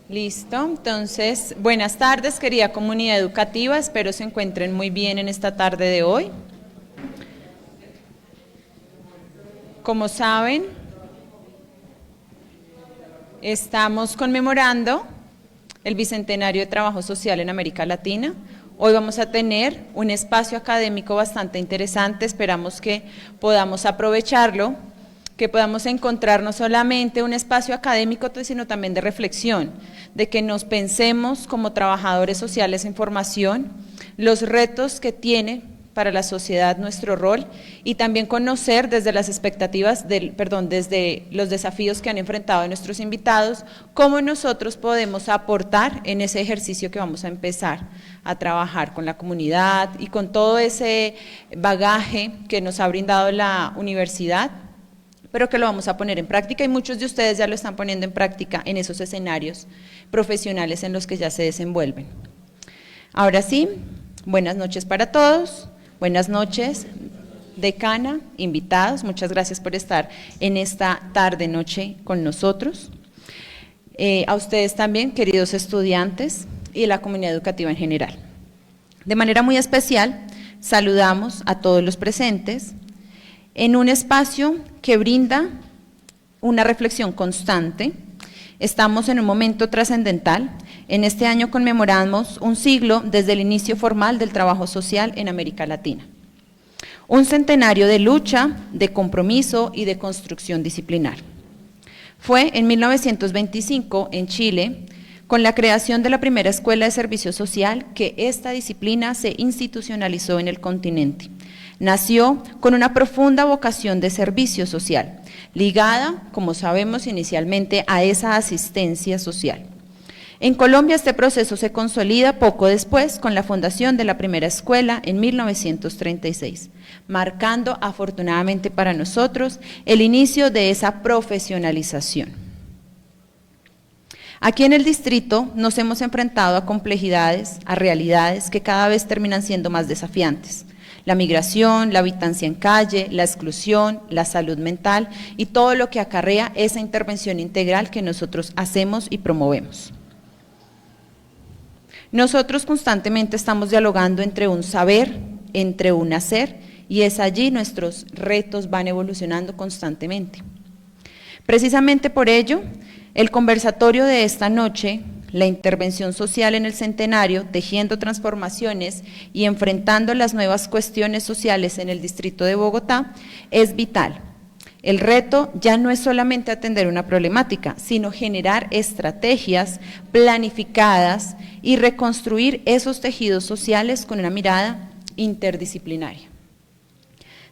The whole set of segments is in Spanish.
Listo, entonces, buenas tardes, querida comunidad educativa, espero se encuentren muy bien en esta tarde de hoy. Como saben, estamos conmemorando el Bicentenario de Trabajo Social en América Latina. Hoy vamos a tener un espacio académico bastante interesante, esperamos que podamos aprovecharlo, que podamos encontrar no solamente un espacio académico, sino también de reflexión, de que nos pensemos como trabajadores sociales en formación, los retos que tiene para la sociedad nuestro rol y también conocer desde las expectativas, desde los desafíos que han enfrentado nuestros invitados, cómo nosotros podemos aportar en ese ejercicio que vamos a empezar a trabajar con la comunidad y con todo ese bagaje que nos ha brindado la universidad, pero que lo vamos a poner en práctica y muchos de ustedes ya lo están poniendo en práctica en esos escenarios profesionales en los que ya se desenvuelven. Ahora sí, buenas noches para todos, buenas noches, decana, invitados, muchas gracias por estar en esta tarde-noche con nosotros. A ustedes también, queridos estudiantes y la comunidad educativa en general. De manera muy especial, saludamos a todos los presentes en un espacio que brinda una reflexión constante. Estamos en un momento trascendental. En este año conmemoramos un siglo desde el inicio formal del trabajo social en América Latina. Un centenario de lucha, de compromiso y de construcción disciplinar. Fue en 1925, en Chile, con la creación de la primera escuela de servicio social, que esta disciplina se institucionalizó en el continente. Nació con una profunda vocación de servicio social, ligada, como sabemos, inicialmente a esa asistencia social. En Colombia este proceso se consolida poco después con la fundación de la primera escuela en 1936, marcando afortunadamente para nosotros el inicio de esa profesionalización. Aquí en el distrito nos hemos enfrentado a complejidades, a realidades que cada vez terminan siendo más desafiantes. La migración, la habitancia en calle, la exclusión, la salud mental y todo lo que acarrea esa intervención integral que nosotros hacemos y promovemos. Nosotros constantemente estamos dialogando entre un saber, entre un hacer, y es allí nuestros retos van evolucionando constantemente. Precisamente por ello, el conversatorio de esta noche, la intervención social en el centenario, tejiendo transformaciones y enfrentando las nuevas cuestiones sociales en el distrito de Bogotá, es vital. El reto ya no es solamente atender una problemática, sino generar estrategias planificadas y reconstruir esos tejidos sociales con una mirada interdisciplinaria.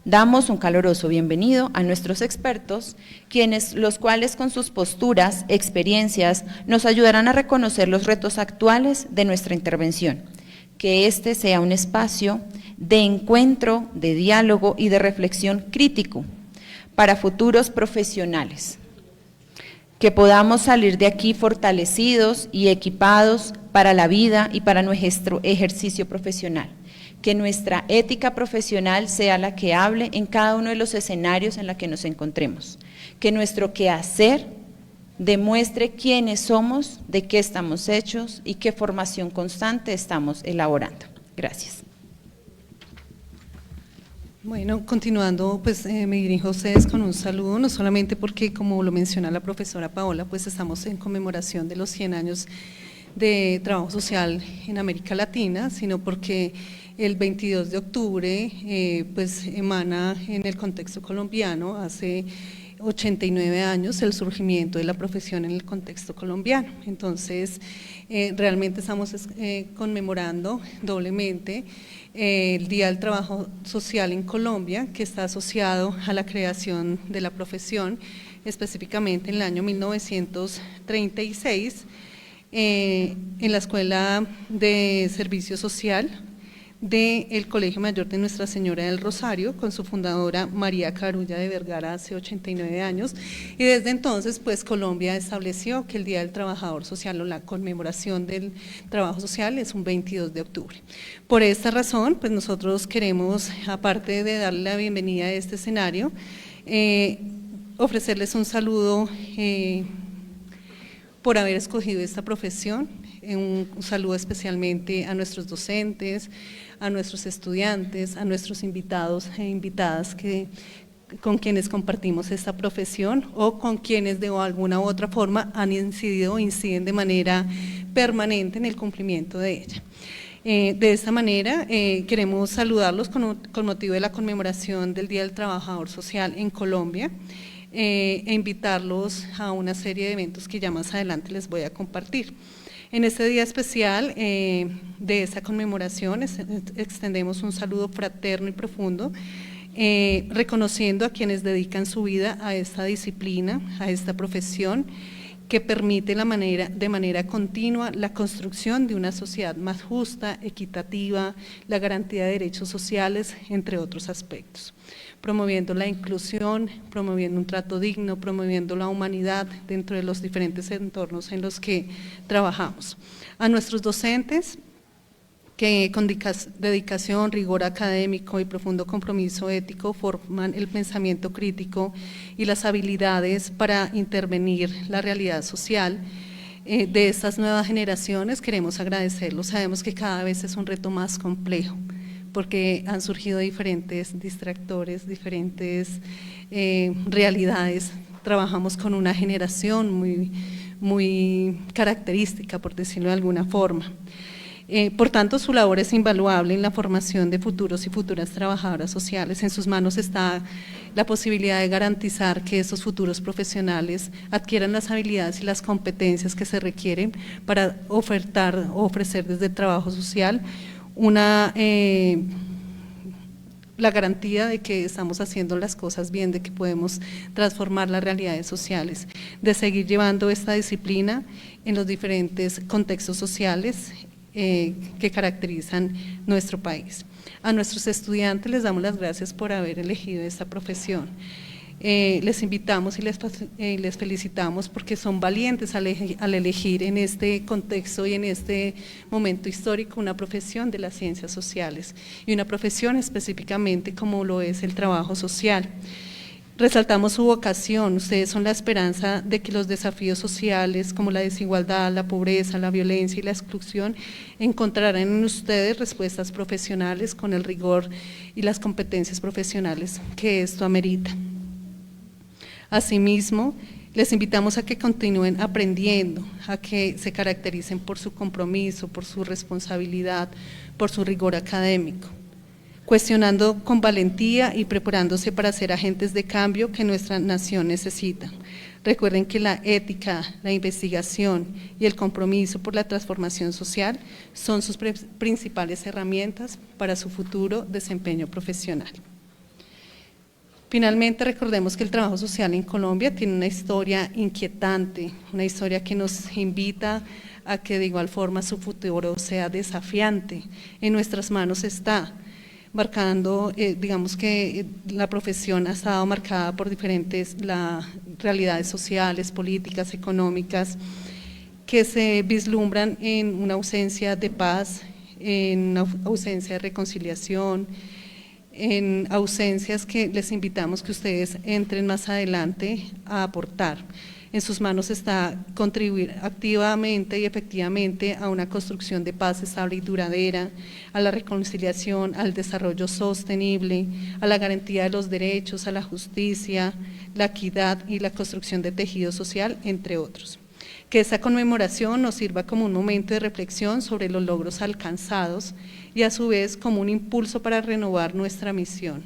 Damos un caluroso bienvenido a nuestros expertos, los cuales con sus posturas, experiencias, nos ayudarán a reconocer los retos actuales de nuestra intervención. Que este sea un espacio de encuentro, de diálogo y de reflexión crítico para futuros profesionales. Que podamos salir de aquí fortalecidos y equipados para la vida y para nuestro ejercicio profesional. Que nuestra ética profesional sea la que hable en cada uno de los escenarios en los que nos encontremos. Que nuestro quehacer demuestre quiénes somos, de qué estamos hechos y qué formación constante estamos elaborando. Gracias. Bueno, continuando, pues me dirijo a ustedes con un saludo, no solamente porque, como lo menciona la profesora Paola, pues estamos en conmemoración de los 100 años de trabajo social en América Latina, sino porque el 22 de octubre pues emana en el contexto colombiano, hace 89 años, el surgimiento de la profesión en el contexto colombiano. Entonces, realmente estamos conmemorando doblemente el Día del Trabajo Social en Colombia, que está asociado a la creación de la profesión, específicamente en el año 1936, en la Escuela de Servicio Social del Colegio Mayor de Nuestra Señora del Rosario, con su fundadora María Carulla de Vergara hace 89 años, y desde entonces pues Colombia estableció que el Día del Trabajador Social o la conmemoración del trabajo social es un 22 de octubre. Por esta razón pues nosotros queremos, aparte de darle la bienvenida a este escenario, ofrecerles un saludo por haber escogido esta profesión. Un saludo especialmente a nuestros docentes, a nuestros estudiantes, a nuestros invitados e invitadas con quienes compartimos esta profesión o con quienes de alguna u otra forma han incidido o inciden de manera permanente en el cumplimiento de ella. De esta manera queremos saludarlos con motivo de la conmemoración del Día del Trabajador Social en Colombia e invitarlos a una serie de eventos que ya más adelante les voy a compartir. En este día especial de esta conmemoración extendemos un saludo fraterno y profundo, reconociendo a quienes dedican su vida a esta disciplina, a esta profesión, que permite de manera continua la construcción de una sociedad más justa, equitativa, la garantía de derechos sociales, entre otros aspectos, promoviendo la inclusión, promoviendo un trato digno, promoviendo la humanidad dentro de los diferentes entornos en los que trabajamos. A nuestros docentes, que con dedicación, rigor académico y profundo compromiso ético forman el pensamiento crítico y las habilidades para intervenir la realidad social de estas nuevas generaciones, queremos agradecerlos. Sabemos que cada vez es un reto más complejo, porque han surgido diferentes distractores, diferentes realidades. Trabajamos con una generación muy característica, por decirlo de alguna forma. Por tanto, su labor es invaluable en la formación de futuros y futuras trabajadoras sociales. En sus manos está la posibilidad de garantizar que estos futuros profesionales adquieran las habilidades y las competencias que se requieren para ofrecer desde el trabajo social la garantía de que estamos haciendo las cosas bien, de que podemos transformar las realidades sociales, de seguir llevando esta disciplina en los diferentes contextos sociales que caracterizan nuestro país. A nuestros estudiantes les damos las gracias por haber elegido esta profesión. Les invitamos y les felicitamos porque son valientes al elegir en este contexto y en este momento histórico una profesión de las ciencias sociales y una profesión específicamente como lo es el trabajo social. Resaltamos su vocación, ustedes son la esperanza de que los desafíos sociales como la desigualdad, la pobreza, la violencia y la exclusión encontrarán en ustedes respuestas profesionales con el rigor y las competencias profesionales que esto amerita. Asimismo, les invitamos a que continúen aprendiendo, a que se caractericen por su compromiso, por su responsabilidad, por su rigor académico, cuestionando con valentía y preparándose para ser agentes de cambio que nuestra nación necesita. Recuerden que la ética, la investigación y el compromiso por la transformación social son sus principales herramientas para su futuro desempeño profesional. Finalmente, recordemos que el trabajo social en Colombia tiene una historia inquietante, una historia que nos invita a que de igual forma su futuro sea desafiante. En nuestras manos está, marcando, digamos que la profesión ha estado marcada por diferentes realidades sociales, políticas, económicas, que se vislumbran en una ausencia de paz, en una ausencia de reconciliación, en ausencias que les invitamos que ustedes entren más adelante a aportar. En sus manos está contribuir activamente y efectivamente a una construcción de paz estable y duradera, a la reconciliación, al desarrollo sostenible, a la garantía de los derechos, a la justicia, la equidad y la construcción de tejido social, entre otros. Que esta conmemoración nos sirva como un momento de reflexión sobre los logros alcanzados y a su vez como un impulso para renovar nuestra misión.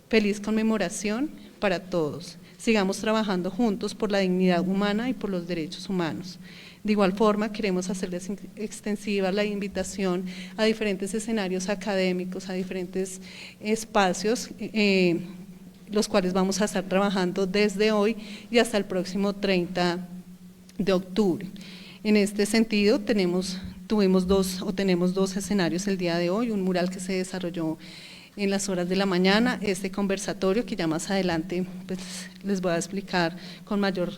Feliz conmemoración para todos. Sigamos trabajando juntos por la dignidad humana y por los derechos humanos. De igual forma, queremos hacerles extensiva la invitación a diferentes escenarios académicos, a diferentes espacios, los cuales vamos a estar trabajando desde hoy y hasta el próximo 30 de octubre. En este sentido, tenemos dos escenarios el día de hoy, un mural que se desarrolló en las horas de la mañana este conversatorio que ya más adelante pues, les voy a explicar con mayor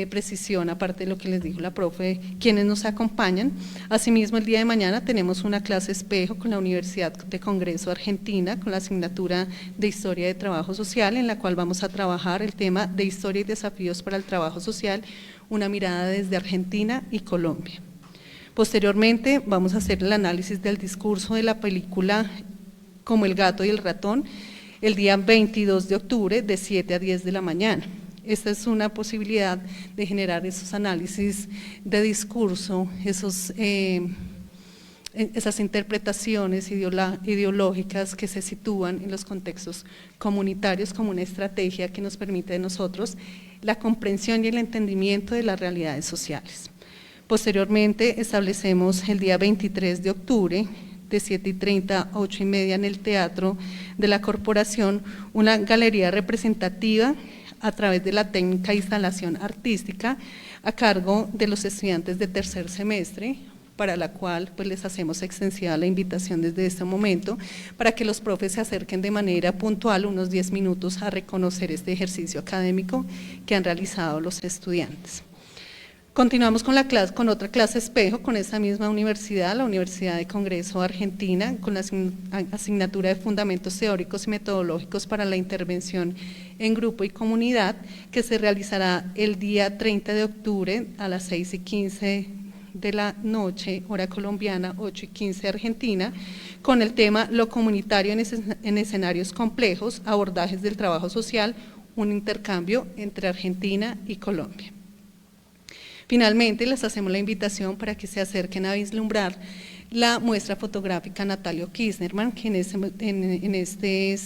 precisión, aparte de lo que les dijo la profe, quienes nos acompañan. Asimismo, el día de mañana tenemos una clase espejo con la Universidad de Congreso Argentina, con la asignatura de Historia de Trabajo Social, en la cual vamos a trabajar el tema de Historia y Desafíos para el Trabajo Social, una mirada desde Argentina y Colombia. Posteriormente, vamos a hacer el análisis del discurso de la película Como el gato y el ratón, el día 22 de octubre de 7 a 10 de la mañana. Esta es una posibilidad de generar esos análisis de discurso, esas interpretaciones ideológicas que se sitúan en los contextos comunitarios como una estrategia que nos permite a nosotros la comprensión y el entendimiento de las realidades sociales. Posteriormente establecemos el día 23 de octubre, de 7:30 a 8:30 en el Teatro de la Corporación, una galería representativa a través de la técnica de instalación artística a cargo de los estudiantes de tercer semestre, para la cual pues les hacemos extensiva la invitación desde este momento, para que los profes se acerquen de manera puntual unos 10 minutos a reconocer este ejercicio académico que han realizado los estudiantes. Continuamos con otra clase espejo con esta misma universidad, la Universidad de Congreso Argentina, con la asignatura de Fundamentos Teóricos y Metodológicos para la Intervención en Grupo y Comunidad, que se realizará el día 30 de octubre a las 6:15 de la noche, hora colombiana, 8:15 Argentina, con el tema Lo comunitario en escenarios complejos, abordajes del trabajo social, un intercambio entre Argentina y Colombia. Finalmente, les hacemos la invitación para que se acerquen a vislumbrar la muestra fotográfica Natalio Kirchnerman, que en este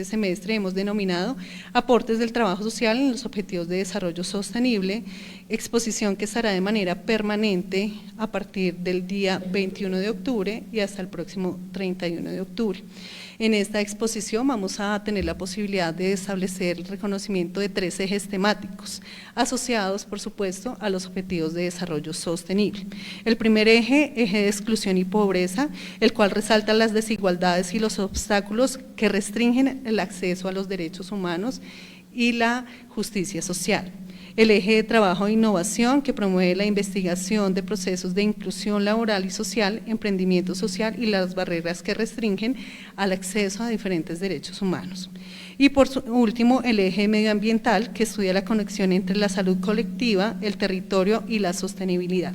semestre hemos denominado Aportes del Trabajo Social en los Objetivos de Desarrollo Sostenible, exposición que estará de manera permanente a partir del día 21 de octubre y hasta el próximo 31 de octubre. En esta exposición vamos a tener la posibilidad de establecer el reconocimiento de 3 ejes temáticos, asociados, por supuesto, a los objetivos de desarrollo sostenible. El primer eje de exclusión y pobreza, el cual resalta las desigualdades y los obstáculos que restringen el acceso a los derechos humanos y la justicia social. El eje de trabajo e innovación, que promueve la investigación de procesos de inclusión laboral y social, emprendimiento social y las barreras que restringen al acceso a diferentes derechos humanos. Y por último, el eje medioambiental, que estudia la conexión entre la salud colectiva, el territorio y la sostenibilidad.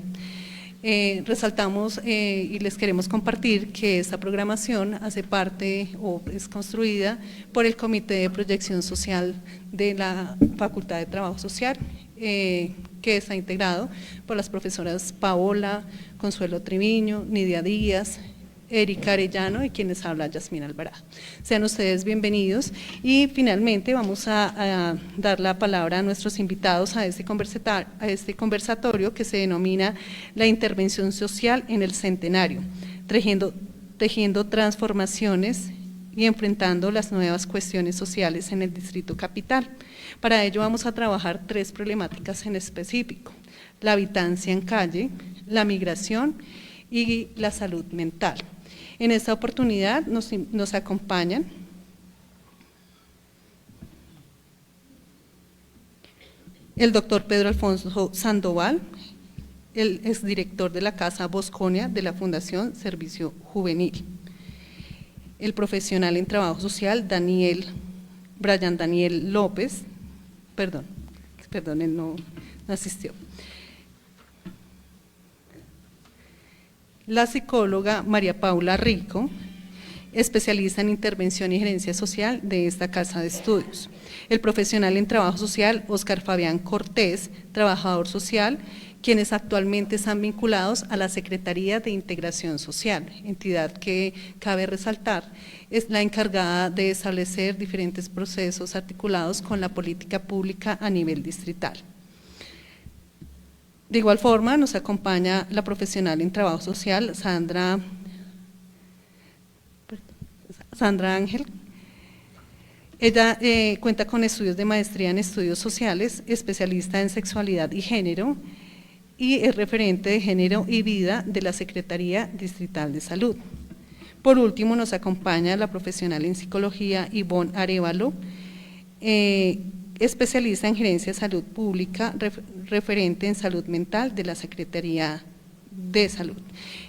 Resaltamos y les queremos compartir que esta programación hace parte o es construida por el Comité de Proyección Social de la Facultad de Trabajo Social, que está integrado por las profesoras Paola, Consuelo Triviño, Nidia Díaz, Erika Arellano y quienes habla Yasmina Alvarado. Sean ustedes bienvenidos y finalmente vamos a dar la palabra a nuestros invitados a este conversatorio que se denomina La intervención social en el centenario, tejiendo transformaciones y enfrentando las nuevas cuestiones sociales en el Distrito Capital. Para ello vamos a trabajar 3 problemáticas en específico: la habitancia en calle, la migración y la salud mental. En esta oportunidad nos acompañan el doctor Pedro Alfonso Sandoval, el exdirector de la Casa Bosconia de la Fundación Servicio Juvenil, el profesional en trabajo social Brian Daniel López, él no asistió. La psicóloga María Paula Rico, especialista en intervención y gerencia social de esta casa de estudios. El profesional en trabajo social Óscar Fabián Cortés, trabajador social, quienes actualmente están vinculados a la Secretaría de Integración Social, entidad que cabe resaltar es la encargada de establecer diferentes procesos articulados con la política pública a nivel distrital. De igual forma, nos acompaña la profesional en trabajo social, Sandra Ángel. Ella cuenta con estudios de maestría en estudios sociales, especialista en sexualidad y género, y es referente de género y vida de la Secretaría Distrital de Salud. Por último, nos acompaña la profesional en psicología Ivonne Arévalo, especialista en gerencia de salud pública, referente en salud mental de la Secretaría de Salud.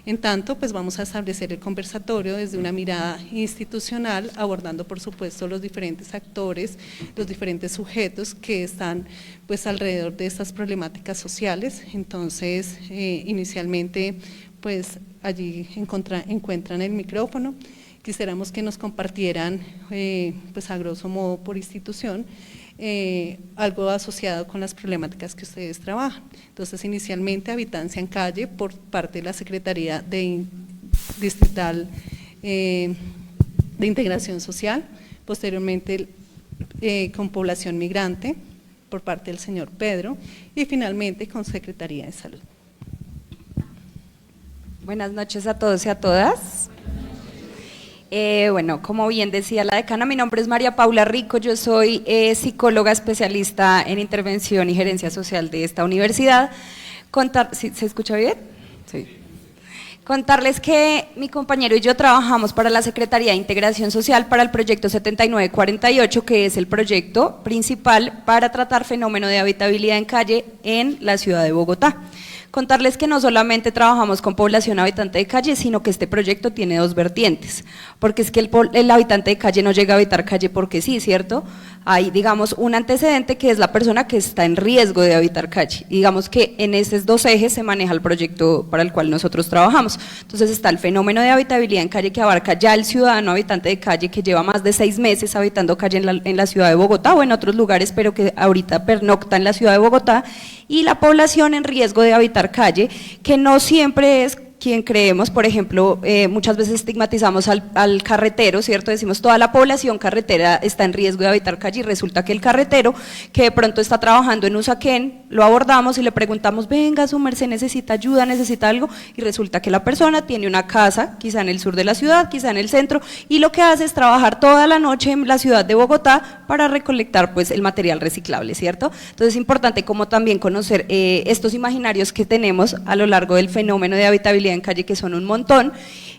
En tanto, pues vamos a establecer el conversatorio desde una mirada institucional, abordando por supuesto los diferentes actores, los diferentes sujetos que están pues alrededor de estas problemáticas sociales. Entonces, inicialmente, pues allí encuentran el micrófono. Quisiéramos que nos compartieran, pues a grosso modo por institución, algo asociado con las problemáticas que ustedes trabajan. Entonces, inicialmente habitancia en calle por parte de la Secretaría Distrital de Integración Social, posteriormente con población migrante por parte del señor Pedro y finalmente con Secretaría de Salud. Buenas noches a todos y a todas. Bueno, como bien decía la decana, mi nombre es María Paula Rico, yo soy psicóloga especialista en intervención y gerencia social de esta universidad. ¿Se escucha bien? Sí. Contarles que mi compañero y yo trabajamos para la Secretaría de Integración Social para el proyecto 7948, que es el proyecto principal para tratar fenómeno de habitabilidad en calle en la ciudad de Bogotá. Contarles que no solamente trabajamos con población habitante de calle, sino que este proyecto tiene dos vertientes, porque es que el habitante de calle no llega a habitar calle porque sí, ¿cierto? Hay, digamos, un antecedente que es la persona que está en riesgo de habitar calle, y digamos que en esos dos ejes se maneja el proyecto para el cual nosotros trabajamos. Entonces está el fenómeno de habitabilidad en calle que abarca ya el ciudadano habitante de calle que lleva más de 6 meses habitando calle en la ciudad de Bogotá o en otros lugares, pero que ahorita pernocta en la ciudad de Bogotá, y la población en riesgo de habitar calle, que no siempre es quien creemos. Por ejemplo, muchas veces estigmatizamos al carretero, ¿cierto? Decimos toda la población carretera está en riesgo de habitar calle, y resulta que el carretero que de pronto está trabajando en Usaquén, lo abordamos y le preguntamos, venga, su merced, necesita ayuda, necesita algo, y resulta que la persona tiene una casa, quizá en el sur de la ciudad, quizá en el centro, y lo que hace es trabajar toda la noche en la ciudad de Bogotá para recolectar pues el material reciclable, ¿cierto? Entonces es importante como también conocer estos imaginarios que tenemos a lo largo del fenómeno de habitabilidad en calle, que son un montón,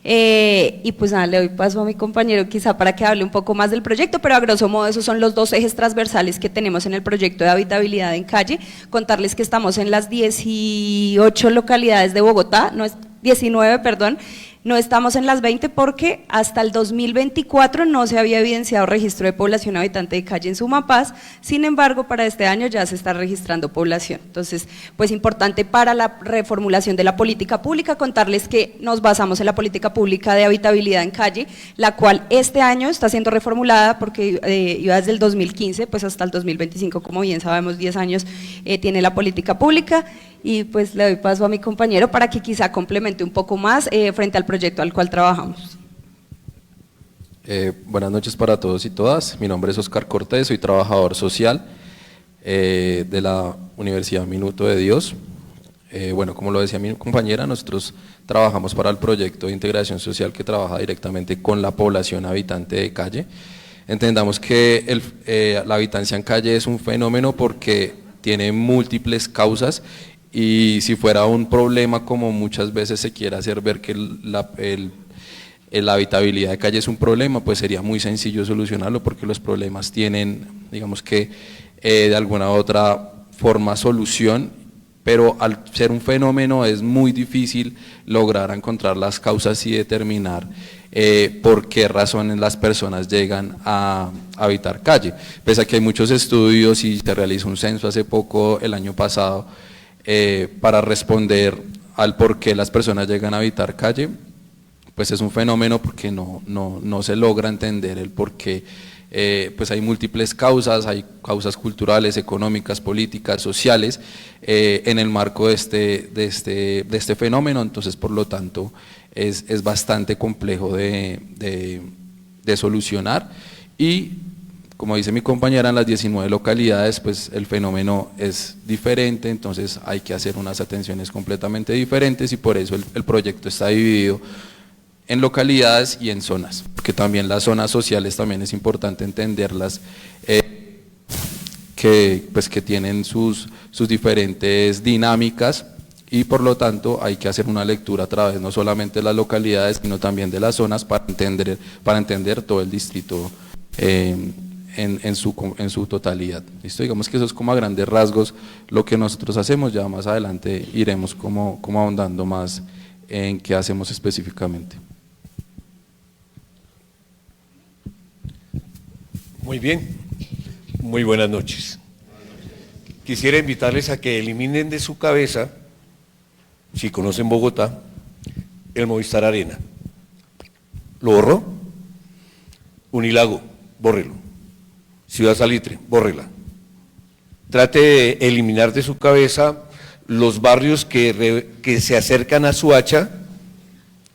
y pues nada, le doy paso a mi compañero quizá para que hable un poco más del proyecto, pero a grosso modo esos son los dos ejes transversales que tenemos en el proyecto de habitabilidad en calle. Contarles que estamos en las 18 localidades de Bogotá, 19, perdón, no estamos en las 20 porque hasta el 2024 no se había evidenciado registro de población habitante de calle en Sumapaz. Sin embargo, para este año ya se está registrando población. Entonces, pues importante para la reformulación de la política pública, contarles que nos basamos en la política pública de habitabilidad en calle, la cual este año está siendo reformulada porque iba desde el 2015 pues hasta el 2025, como bien sabemos, 10 años tiene la política pública. Y pues le doy paso a mi compañero para que quizá complemente un poco más frente al proyecto al cual trabajamos. Buenas noches para todos y todas, mi nombre es Oscar Cortés, soy trabajador social de la Universidad Minuto de Dios. Bueno, como lo decía mi compañera, nosotros trabajamos para el proyecto de integración social que trabaja directamente con la población habitante de calle. Entendamos que la habitancia en calle es un fenómeno porque tiene múltiples causas, y si fuera un problema como muchas veces se quiere hacer ver que la habitabilidad de calle es un problema, pues sería muy sencillo solucionarlo, porque los problemas tienen, digamos que de alguna u otra forma solución, pero al ser un fenómeno es muy difícil lograr encontrar las causas y determinar por qué razones las personas llegan a habitar calle. Pese a que hay muchos estudios y se realizó un censo hace poco, el año pasado, para responder al por qué las personas llegan a habitar calle, pues es un fenómeno porque no se logra entender el por qué. Pues hay múltiples causas, hay causas culturales, económicas, políticas, sociales, en el marco de este fenómeno. Entonces, por lo tanto, es bastante complejo de solucionar, y como dice mi compañera, en las 19 localidades pues el fenómeno es diferente, entonces hay que hacer unas atenciones completamente diferentes, y por eso el proyecto está dividido en localidades y en zonas, porque también las zonas sociales también es importante entenderlas, que tienen sus diferentes dinámicas y por lo tanto hay que hacer una lectura a través no solamente de las localidades, sino también de las zonas para entender todo el distrito en su totalidad. ¿Listo? Digamos que eso es como a grandes rasgos lo que nosotros hacemos, ya más adelante iremos como ahondando más en qué hacemos específicamente. Muy bien, muy buenas noches. Quisiera invitarles a que eliminen de su cabeza, si conocen Bogotá, el Movistar Arena. ¿Lo borró? Unilago, bórrelo. Ciudad Salitre, bórrela. Trate de eliminar de su cabeza los barrios que se acercan a Soacha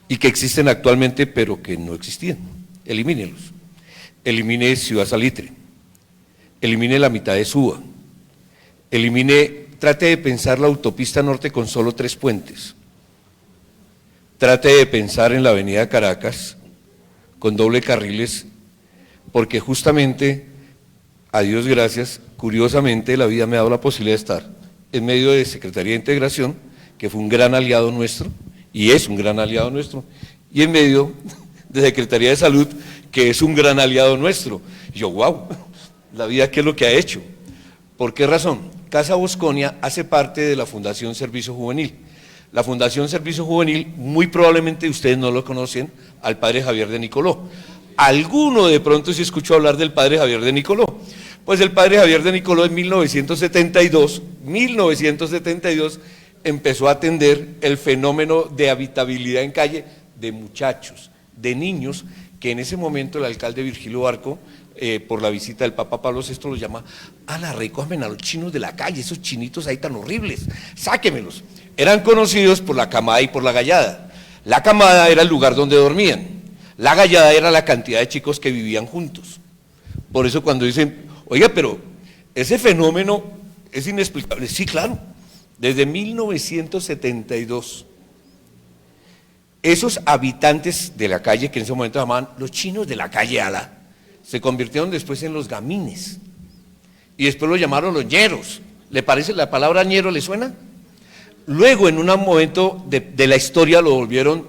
y que existen actualmente pero que no existían. Elimínelos. Elimine Ciudad Salitre. Elimine la mitad de Suba. Trate de pensar la autopista norte con solo 3 puentes. Trate de pensar en la avenida Caracas con doble carriles, porque justamente, a Dios gracias, curiosamente la vida me ha dado la posibilidad de estar en medio de Secretaría de Integración, que fue un gran aliado nuestro, y es un gran aliado nuestro, y en medio de Secretaría de Salud, que es un gran aliado nuestro. Y yo, wow, la vida, ¿qué es lo que ha hecho? ¿Por qué razón? Casa Bosconia hace parte de la Fundación Servicio Juvenil. La Fundación Servicio Juvenil, muy probablemente ustedes no lo conocen, al padre Javier de Nicoló. Alguno de pronto sí escuchó hablar del padre Javier de Nicoló. Pues el padre Javier de Nicoló en 1972 empezó a atender el fenómeno de habitabilidad en calle de muchachos, de niños, que en ese momento el alcalde Virgilio Barco, por la visita del Papa Pablo VI, los llama: recójanme a los chinos de la calle, esos chinitos ahí tan horribles, sáquemelos. Eran conocidos por la camada y por la gallada. La camada era el lugar donde dormían, la gallada era la cantidad de chicos que vivían juntos. Por eso cuando dicen, oiga, pero ese fenómeno es inexplicable. Sí, claro, desde 1972, esos habitantes de la calle, que en ese momento llamaban los chinos de la calle Ala, se convirtieron después en los gamines, y después lo llamaron los ñeros. ¿Le parece la palabra ñero, le suena? Luego, en un momento de la historia, lo volvieron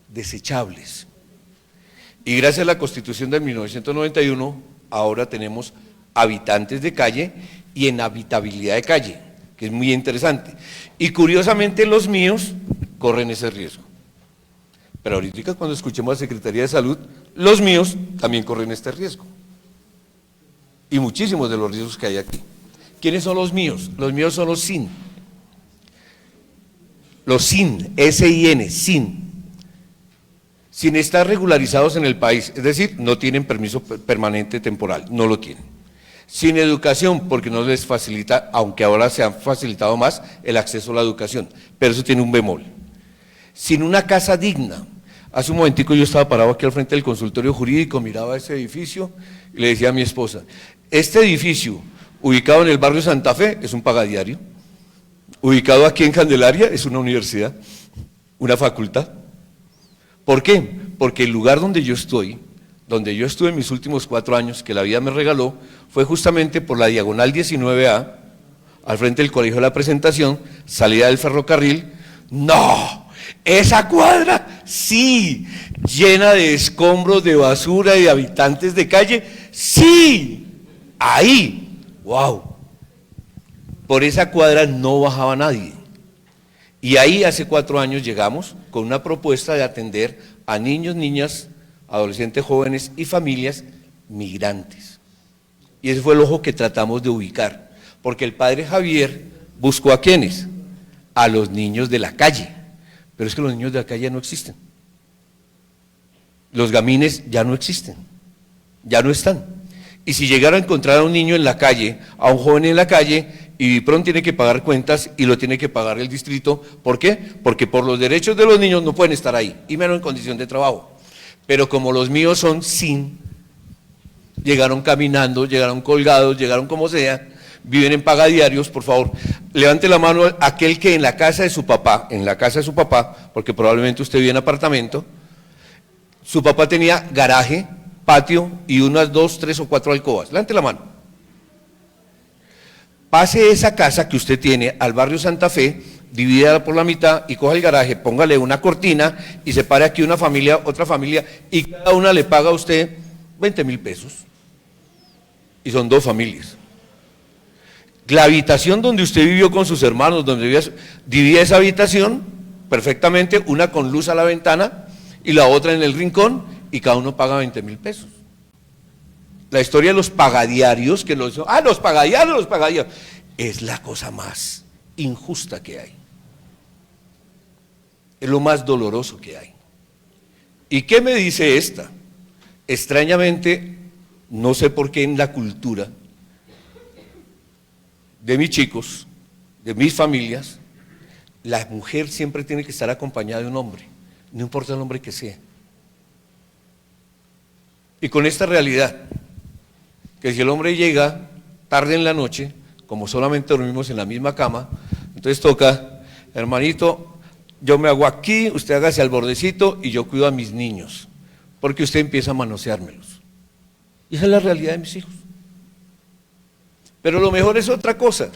desechables. Y gracias a la Constitución de 1991, ahora tenemos habitantes de calle y en habitabilidad de calle, que es muy interesante. Y curiosamente los míos corren ese riesgo. Pero ahorita cuando escuchemos a la Secretaría de Salud, los míos también corren este riesgo. Y muchísimos de los riesgos que hay aquí. ¿Quiénes son los míos? Los míos son los SIN. Los SIN, S-I-N, SIN. Sin estar regularizados en el país, es decir, no tienen permiso permanente temporal, no lo tienen. Sin educación, porque no les facilita, aunque ahora se han facilitado más, el acceso a la educación, pero eso tiene un bemol. Sin una casa digna. Hace un momentico yo estaba parado aquí al frente del consultorio jurídico, miraba ese edificio y le decía a mi esposa: este edificio, ubicado en el barrio Santa Fe, es un pagadiario. Ubicado aquí en Candelaria, es una universidad, una facultad. ¿Por qué? Porque el lugar donde yo estuve en mis últimos 4 años, que la vida me regaló, fue justamente por la diagonal 19A, al frente del Colegio de la Presentación, salida del ferrocarril. ¡No! Esa cuadra, sí, llena de escombros, de basura y de habitantes de calle, sí, ahí, wow. Por esa cuadra no bajaba nadie. Y ahí hace 4 años llegamos con una propuesta de atender a niños, niñas, adolescentes, jóvenes y familias migrantes. Y ese fue el ojo que tratamos de ubicar, porque el padre Javier buscó ¿a quiénes? A los niños de la calle, pero es que los niños de la calle ya no existen. Los gamines ya no existen, ya no están. Y si llegara a encontrar a un niño en la calle, a un joven en la calle, y pronto tiene que pagar cuentas y lo tiene que pagar el distrito. ¿Por qué? Porque por los derechos de los niños no pueden estar ahí, y menos en condición de trabajo. Pero como los míos son SIN, llegaron caminando, llegaron colgados, llegaron como sea, viven en pagadiarios. Por favor, levante la mano aquel que en la casa de su papá, porque probablemente usted vive en apartamento, su papá tenía garaje, patio y unas 2, 3 o 4 alcobas. Levante la mano. Pase esa casa que usted tiene al barrio Santa Fe divídala por la mitad y coja el garaje, póngale una cortina y separe aquí una familia, otra familia, y cada una le paga a usted 20.000 pesos. Y son 2 familias. La habitación donde usted vivió con sus hermanos, donde vivía, divide esa habitación perfectamente, una con luz a la ventana y la otra en el rincón, y cada uno paga 20.000 pesos. La historia de los pagadiarios, que los pagadiarios, es la cosa más injusta que hay. Es lo más doloroso que hay. ¿Y qué me dice esta? Extrañamente, no sé por qué en la cultura de mis chicos, de mis familias, la mujer siempre tiene que estar acompañada de un hombre, no importa el hombre que sea. Y con esta realidad, que si el hombre llega tarde en la noche, como solamente dormimos en la misma cama, entonces toca, hermanito, yo me hago aquí, usted hágase al bordecito y yo cuido a mis niños, porque usted empieza a manoseármelos. Y esa es la realidad de mis hijos. Pero lo mejor es otra cosa.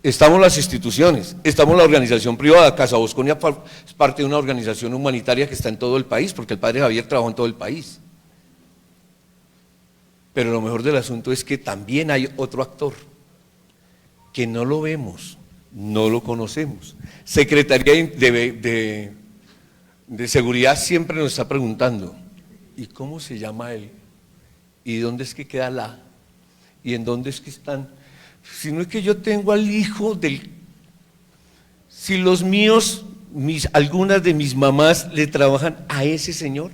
Estamos las instituciones, estamos la organización privada. Casa Bosconia es parte de una organización humanitaria que está en todo el país, porque el padre Javier trabajó en todo el país. Pero lo mejor del asunto es que también hay otro actor, que no lo vemos, no lo conocemos. Secretaría de Seguridad siempre nos está preguntando, ¿y cómo se llama él? ¿Y dónde es que queda la? ¿Y en dónde es que están? Si no es que yo tengo al hijo del… Si los míos, algunas de mis mamás le trabajan a ese señor.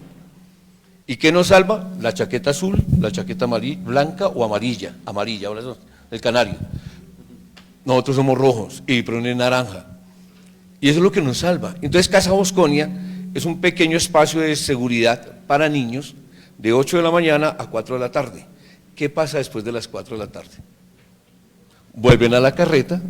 ¿Y qué nos salva? La chaqueta azul, la chaqueta blanca o amarilla, ahora son el canario. Nosotros somos rojos y ponen naranja. Y eso es lo que nos salva. Entonces Casa Bosconia es un pequeño espacio de seguridad para niños de 8 de la mañana a 4 de la tarde. ¿Qué pasa después de las 4 de la tarde? Vuelven a la carreta,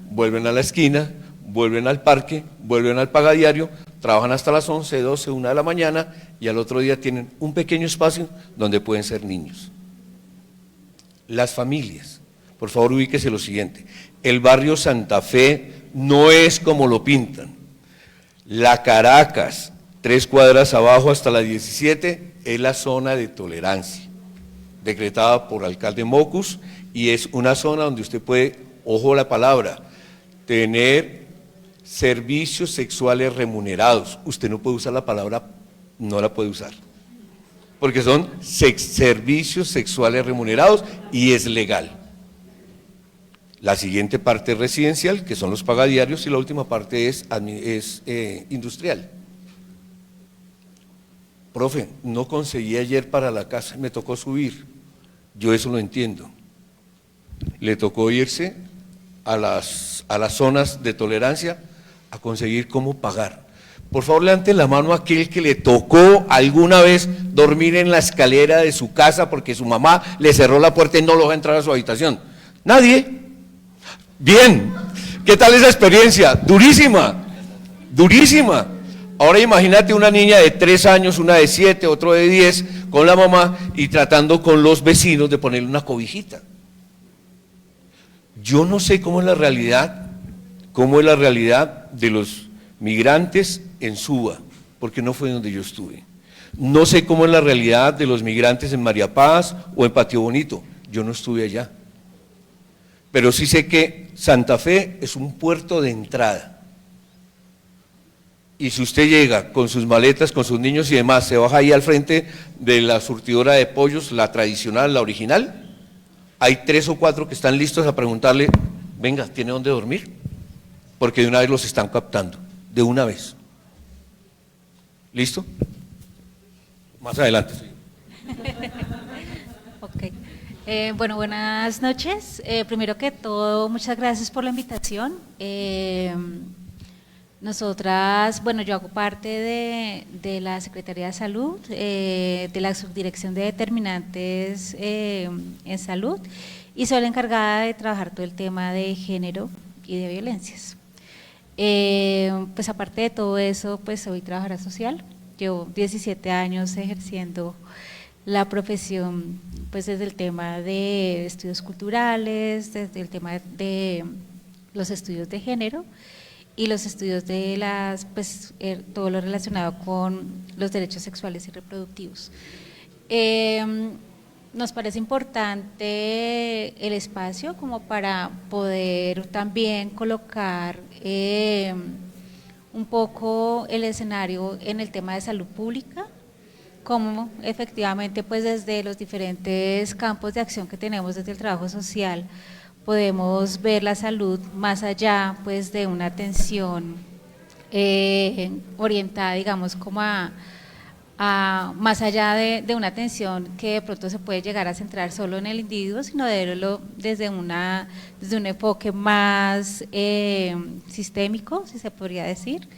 vuelven a la esquina, vuelven al parque, vuelven al pagadiario, trabajan hasta las 11, 12, 1 de la mañana y al otro día tienen un pequeño espacio donde pueden ser niños. Las familias, por favor ubíquese lo siguiente, el barrio Santa Fe no es como lo pintan. La Caracas, 3 cuadras abajo hasta la 17, es la zona de tolerancia, decretada por alcalde Mocus, y es una zona donde usted puede, ojo la palabra, tener servicios sexuales remunerados. Usted no puede usar la palabra, no la puede usar, porque son servicios sexuales remunerados y es legal. La siguiente parte es residencial, que son los pagadiarios, y la última parte es industrial. Profe, no conseguí ayer para la casa, me tocó subir. Yo eso lo entiendo. Le tocó irse a las zonas de tolerancia a conseguir cómo pagar. Por favor, levante la mano a aquel que le tocó alguna vez dormir en la escalera de su casa porque su mamá le cerró la puerta y no lo dejó entrar a su habitación. ¿Nadie? Bien. ¿Qué tal esa experiencia? Durísima, durísima. Ahora imagínate una niña de 3 años, una de 7, otro de 10, con la mamá y tratando con los vecinos de ponerle una cobijita. Yo no sé cómo es la realidad de los migrantes en Suba, porque no fue donde yo estuve. No sé cómo es la realidad de los migrantes en María Paz o en Patio Bonito, yo no estuve allá. Pero sí sé que Santa Fe es un puerto de entrada. Y si usted llega con sus maletas, con sus niños y demás, se baja ahí al frente de la surtidora de pollos, la tradicional, la original, hay 3 o 4 que están listos a preguntarle, venga, ¿tiene dónde dormir? Porque de una vez los están captando, de una vez. ¿Listo? Más adelante. Sí. Ok. Bueno, buenas noches. Primero que todo, muchas gracias por la invitación. Nosotras, bueno, yo hago parte de la Secretaría de Salud, de la Subdirección de Determinantes en Salud, y soy la encargada de trabajar todo el tema de género y de violencias. Pues aparte de todo eso, pues soy trabajadora social, llevo 17 años ejerciendo la profesión, pues desde el tema de estudios culturales, desde el tema de los estudios de género y los estudios de todo lo relacionado con los derechos sexuales y reproductivos. Nos parece importante el espacio como para poder también colocar un poco el escenario en el tema de salud pública, como efectivamente pues desde los diferentes campos de acción que tenemos desde el trabajo social podemos ver la salud más allá pues de una atención orientada, digamos, como más allá de una atención que de pronto se puede llegar a centrar solo en el individuo, sino de verlo desde un enfoque más sistémico, si se podría decir,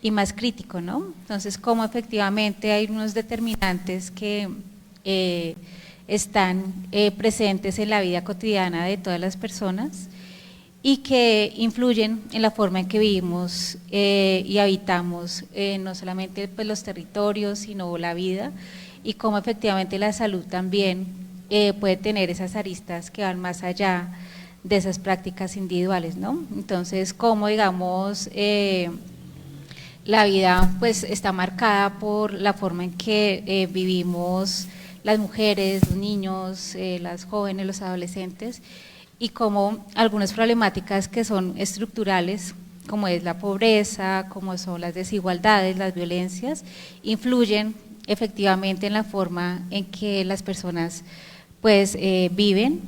y más crítico, ¿no? Entonces, como efectivamente hay unos determinantes que están presentes en la vida cotidiana de todas las personas y que influyen en la forma en que vivimos y habitamos no solamente pues, los territorios, sino la vida, y cómo efectivamente la salud también puede tener esas aristas que van más allá de esas prácticas individuales, ¿no? Entonces, cómo digamos la vida pues está marcada por la forma en que vivimos las mujeres, los niños, las jóvenes, los adolescentes, y como algunas problemáticas que son estructurales, como es la pobreza, como son las desigualdades, las violencias, influyen efectivamente en la forma en que las personas pues viven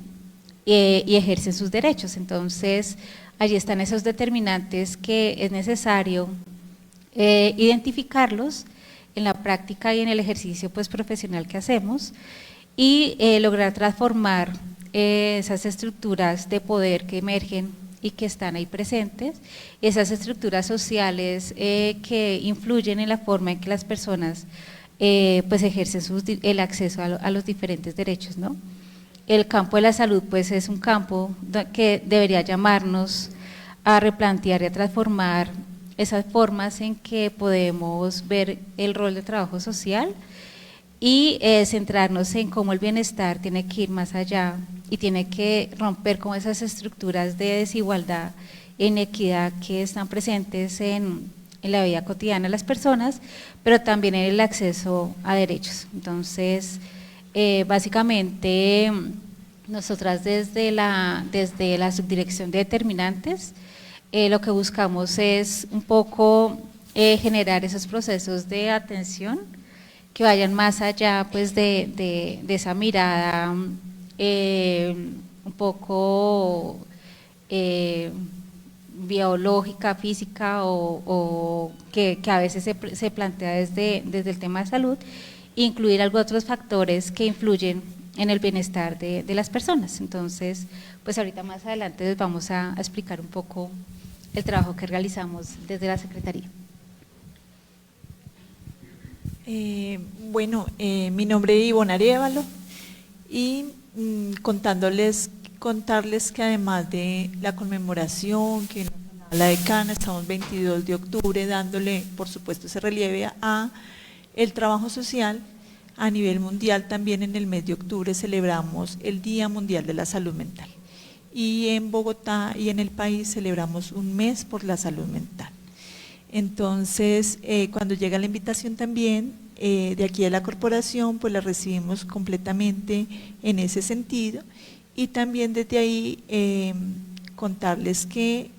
y ejercen sus derechos. Entonces, allí están esos determinantes que es necesario identificarlos en la práctica y en el ejercicio pues profesional que hacemos y lograr transformar esas estructuras de poder que emergen y que están ahí presentes, esas estructuras sociales que influyen en la forma en que las personas pues ejercen el acceso a los diferentes derechos, ¿no? El campo de la salud pues es un campo que debería llamarnos a replantear y a transformar esas formas en que podemos ver el rol de trabajo social y centrarnos en cómo el bienestar tiene que ir más allá y tiene que romper con esas estructuras de desigualdad e inequidad que están presentes en la vida cotidiana de las personas, pero también en el acceso a derechos. Entonces, básicamente, nosotras desde la subdirección de determinantes, lo que buscamos es un poco generar esos procesos de atención que vayan más allá pues de esa mirada un poco biológica, física o que a veces se plantea desde el tema de salud, incluir algunos otros factores que influyen en el bienestar de las personas. Entonces, pues ahorita más adelante les vamos a explicar un poco el trabajo que realizamos desde la Secretaría. Mi nombre es Ivonne Arévalo y contarles que además de la conmemoración que nos da la decana, estamos 22 de octubre dándole, por supuesto, ese relieve a el trabajo social. A nivel mundial también en el mes de octubre celebramos el Día Mundial de la Salud Mental. Y en Bogotá y en el país celebramos un mes por la salud mental. Entonces, cuando llega la invitación también de aquí de la corporación, pues la recibimos completamente en ese sentido. Y también desde ahí contarles que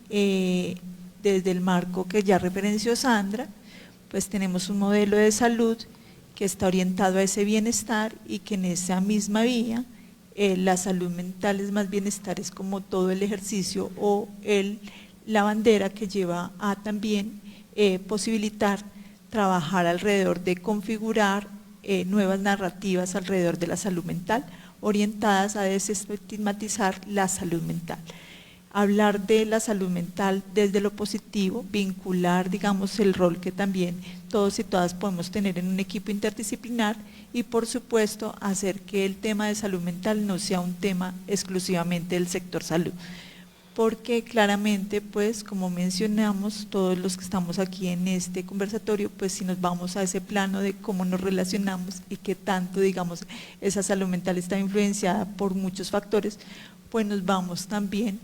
desde el marco que ya referenció Sandra, pues tenemos un modelo de salud que está orientado a ese bienestar y que en esa misma vía la salud mental es más bienestar, es como todo el ejercicio o la bandera que lleva a también posibilitar trabajar alrededor de configurar nuevas narrativas alrededor de la salud mental orientadas a desestigmatizar la salud mental. Hablar de la salud mental desde lo positivo, vincular, digamos, el rol que también todos y todas podemos tener en un equipo interdisciplinar y, por supuesto, hacer que el tema de salud mental no sea un tema exclusivamente del sector salud. Porque claramente, pues, como mencionamos, todos los que estamos aquí en este conversatorio, pues si nos vamos a ese plano de cómo nos relacionamos y qué tanto, digamos, esa salud mental está influenciada por muchos factores, pues nos vamos también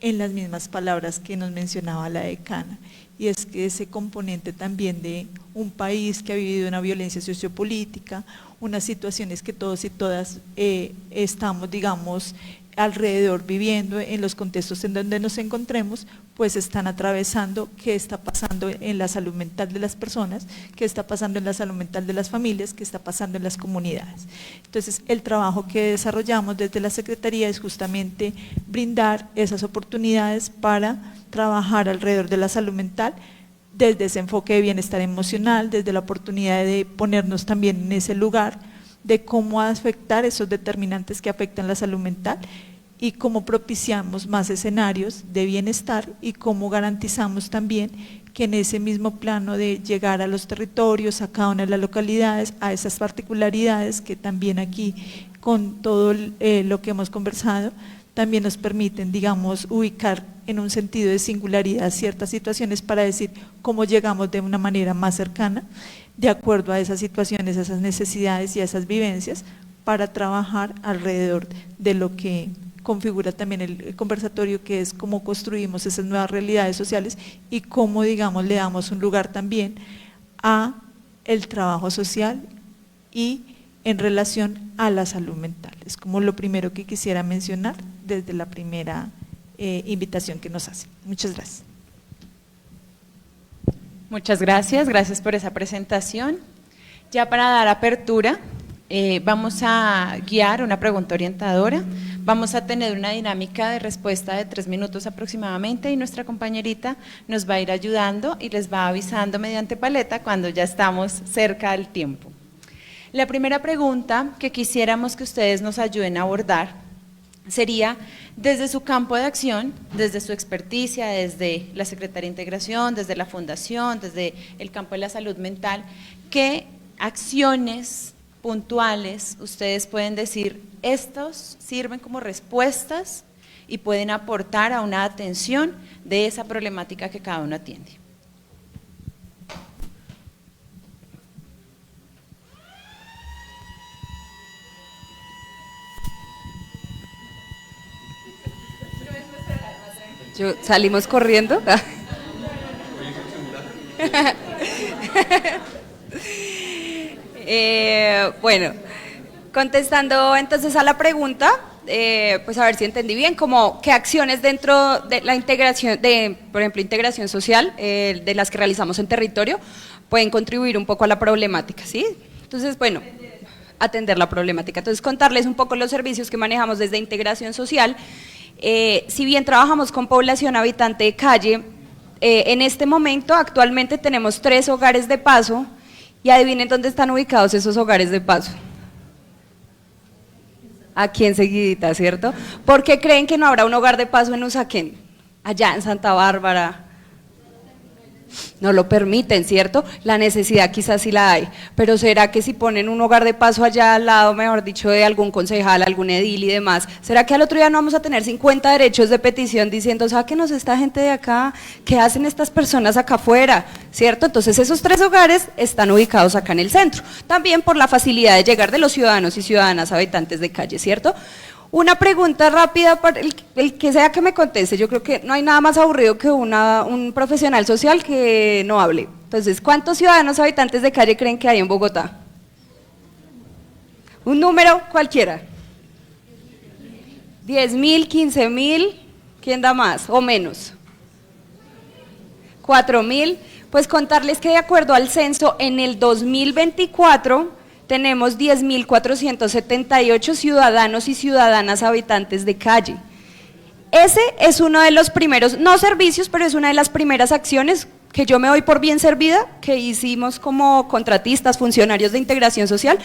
en las mismas palabras que nos mencionaba la decana, y es que ese componente también de un país que ha vivido una violencia sociopolítica, unas situaciones que todos y todas estamos, digamos, alrededor viviendo en los contextos en donde nos encontremos, pues están atravesando qué está pasando en la salud mental de las personas, qué está pasando en la salud mental de las familias, qué está pasando en las comunidades. Entonces, el trabajo que desarrollamos desde la Secretaría es justamente brindar esas oportunidades para trabajar alrededor de la salud mental, desde ese enfoque de bienestar emocional, desde la oportunidad de ponernos también en ese lugar, de cómo afectar esos determinantes que afectan la salud mental y cómo propiciamos más escenarios de bienestar y cómo garantizamos también que en ese mismo plano de llegar a los territorios, a cada una de las localidades, a esas particularidades que también aquí con todo lo que hemos conversado, también nos permiten, digamos, ubicar en un sentido de singularidad ciertas situaciones para decir cómo llegamos de una manera más cercana, de acuerdo a esas situaciones, a esas necesidades y a esas vivencias, para trabajar alrededor de lo que configura también el conversatorio, que es cómo construimos esas nuevas realidades sociales y cómo, digamos, le damos un lugar también a el trabajo social y en relación a la salud mental. Es como lo primero que quisiera mencionar desde la primera invitación que nos hace. Muchas gracias. Muchas gracias, gracias por esa presentación. Ya para dar apertura, vamos a guiar una pregunta orientadora, vamos a tener una dinámica de respuesta de 3 minutos aproximadamente y nuestra compañerita nos va a ir ayudando y les va avisando mediante paleta cuando ya estamos cerca del tiempo. La primera pregunta que quisiéramos que ustedes nos ayuden a abordar sería, desde su campo de acción, desde su experticia, desde la Secretaría de Integración, desde la Fundación, desde el campo de la salud mental, ¿qué acciones puntuales ustedes pueden decir, estos sirven como respuestas y pueden aportar a una atención de esa problemática que cada uno atiende? Salimos corriendo. Bueno, contestando entonces a la pregunta, pues a ver si entendí bien, como qué acciones dentro de la integración, por ejemplo, integración social, de las que realizamos en territorio, pueden contribuir un poco a la problemática, ¿sí? Entonces, bueno, atender la problemática. Entonces, contarles un poco los servicios que manejamos desde integración social. Si bien trabajamos con población habitante de calle, en este momento actualmente tenemos 3 hogares de paso y adivinen dónde están ubicados esos hogares de paso. Aquí enseguidita, ¿cierto? ¿Por qué creen que no habrá un hogar de paso en Usaquén? Allá en Santa Bárbara. No lo permiten, ¿cierto? La necesidad quizás sí la hay, pero ¿será que si ponen un hogar de paso allá al lado, mejor dicho, de algún concejal, algún edil y demás, ¿será que al otro día no vamos a tener 50 derechos de petición diciendo, sáquenos esta gente de acá, qué hacen estas personas acá afuera, ¿cierto? Entonces esos 3 hogares están ubicados acá en el centro, también por la facilidad de llegar de los ciudadanos y ciudadanas habitantes de calle, ¿cierto? Una pregunta rápida para el que sea que me conteste. Yo creo que no hay nada más aburrido que un profesional social que no hable. Entonces, ¿cuántos ciudadanos habitantes de calle creen que hay en Bogotá? Un número cualquiera. 10.000, 15.000, ¿quién da más o menos? 4.000. Pues contarles que de acuerdo al censo en el 2024 tenemos 10.478 ciudadanos y ciudadanas habitantes de calle. Ese es uno de los primeros, no servicios, pero es una de las primeras acciones que yo me doy por bien servida, que hicimos como contratistas, funcionarios de integración social,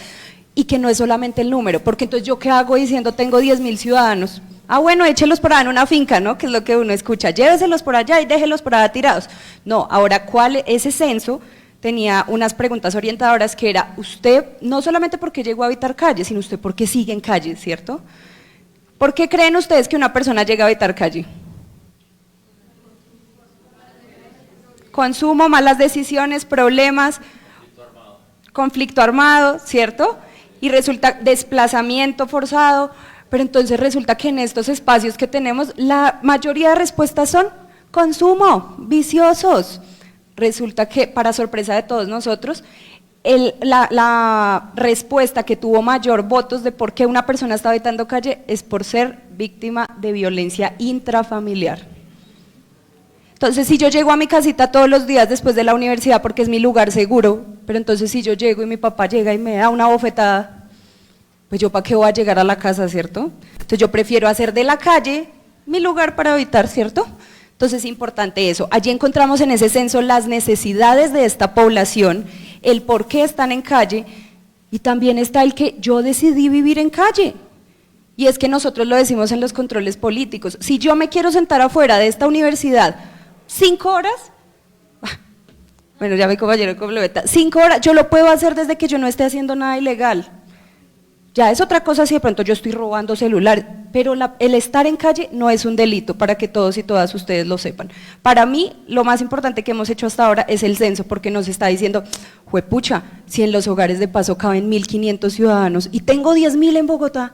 y que no es solamente el número, porque entonces yo qué hago diciendo tengo 10.000 ciudadanos. Ah, bueno, échelos por allá en una finca, ¿no? Que es lo que uno escucha, lléveselos por allá y déjelos por allá tirados. No, ahora, ese censo tenía unas preguntas orientadoras que era, usted no solamente porque llegó a habitar calle, sino usted porque sigue en calle, ¿cierto? ¿Por qué creen ustedes que una persona llega a habitar calle? Consumo, malas decisiones, problemas, conflicto armado, ¿cierto? Y resulta desplazamiento forzado, pero entonces resulta que en estos espacios que tenemos, la mayoría de respuestas son consumo, viciosos. Resulta que, para sorpresa de todos nosotros, la respuesta que tuvo mayor votos de por qué una persona está habitando calle es por ser víctima de violencia intrafamiliar. Entonces, si yo llego a mi casita todos los días después de la universidad porque es mi lugar seguro, pero entonces si yo llego y mi papá llega y me da una bofetada, pues yo para qué voy a llegar a la casa, ¿cierto? Entonces yo prefiero hacer de la calle mi lugar para habitar, ¿cierto? Entonces es importante eso. Allí encontramos en ese censo las necesidades de esta población, el por qué están en calle, y también está el que yo decidí vivir en calle. Y es que nosotros lo decimos en los controles políticos, si yo me quiero sentar afuera de esta universidad 5 horas, bueno, ya mi compañero complementa, 5 horas, yo lo puedo hacer desde que yo no esté haciendo nada ilegal. Ya es otra cosa si de pronto yo estoy robando celular, pero el estar en calle no es un delito, para que todos y todas ustedes lo sepan. Para mí, lo más importante que hemos hecho hasta ahora es el censo, porque nos está diciendo, juepucha, si en los hogares de Paso caben 1.500 ciudadanos y tengo 10.000 en Bogotá,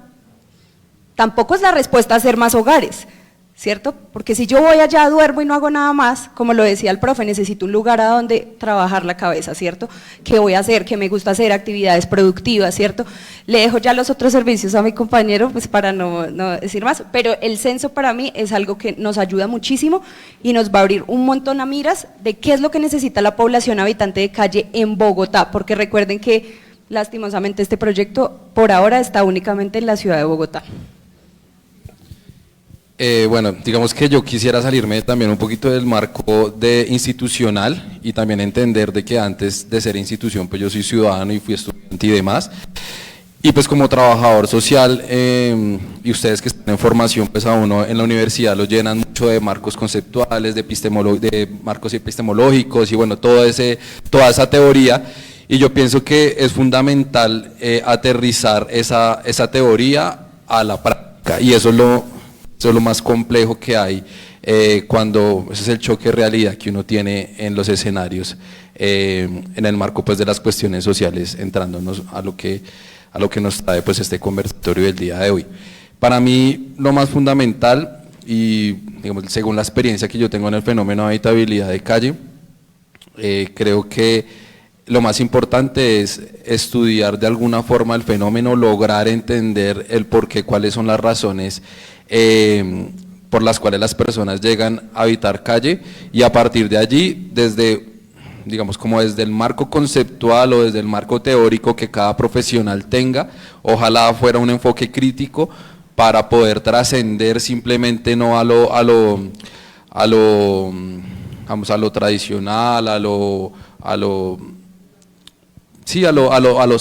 tampoco es la respuesta hacer más hogares, ¿cierto? Porque si yo voy allá, duermo y no hago nada más, como lo decía el profe, necesito un lugar a donde trabajar la cabeza, ¿cierto? ¿Qué voy a hacer? ¿Qué me gusta hacer? Actividades productivas, ¿cierto? Le dejo ya los otros servicios a mi compañero, pues para no decir más, pero el censo para mí es algo que nos ayuda muchísimo y nos va a abrir un montón a miras de qué es lo que necesita la población habitante de calle en Bogotá, porque recuerden que lastimosamente este proyecto por ahora está únicamente en la ciudad de Bogotá. Bueno, digamos que yo quisiera salirme también un poquito del marco institucional y también entender de que antes de ser institución, pues yo soy ciudadano y fui estudiante y demás. Y pues como trabajador social, y ustedes que están en formación, pues a uno en la universidad lo llenan mucho de marcos conceptuales, de marcos epistemológicos y bueno, toda esa teoría. Y yo pienso que es fundamental aterrizar esa teoría a la práctica, y eso es lo más complejo que hay cuando ese es el choque de realidad que uno tiene en los escenarios, en el marco pues de las cuestiones sociales, entrándonos a lo que nos trae pues este conversatorio del día de hoy. Para mí lo más fundamental, y digamos, según la experiencia que yo tengo en el fenómeno de habitabilidad de calle, creo que lo más importante es estudiar de alguna forma el fenómeno, lograr entender el porqué, cuáles son las razones por las cuales las personas llegan a habitar calle, y a partir de allí, digamos como desde el marco conceptual o desde el marco teórico que cada profesional tenga, ojalá fuera un enfoque crítico para poder trascender simplemente no a lo tradicional, a lo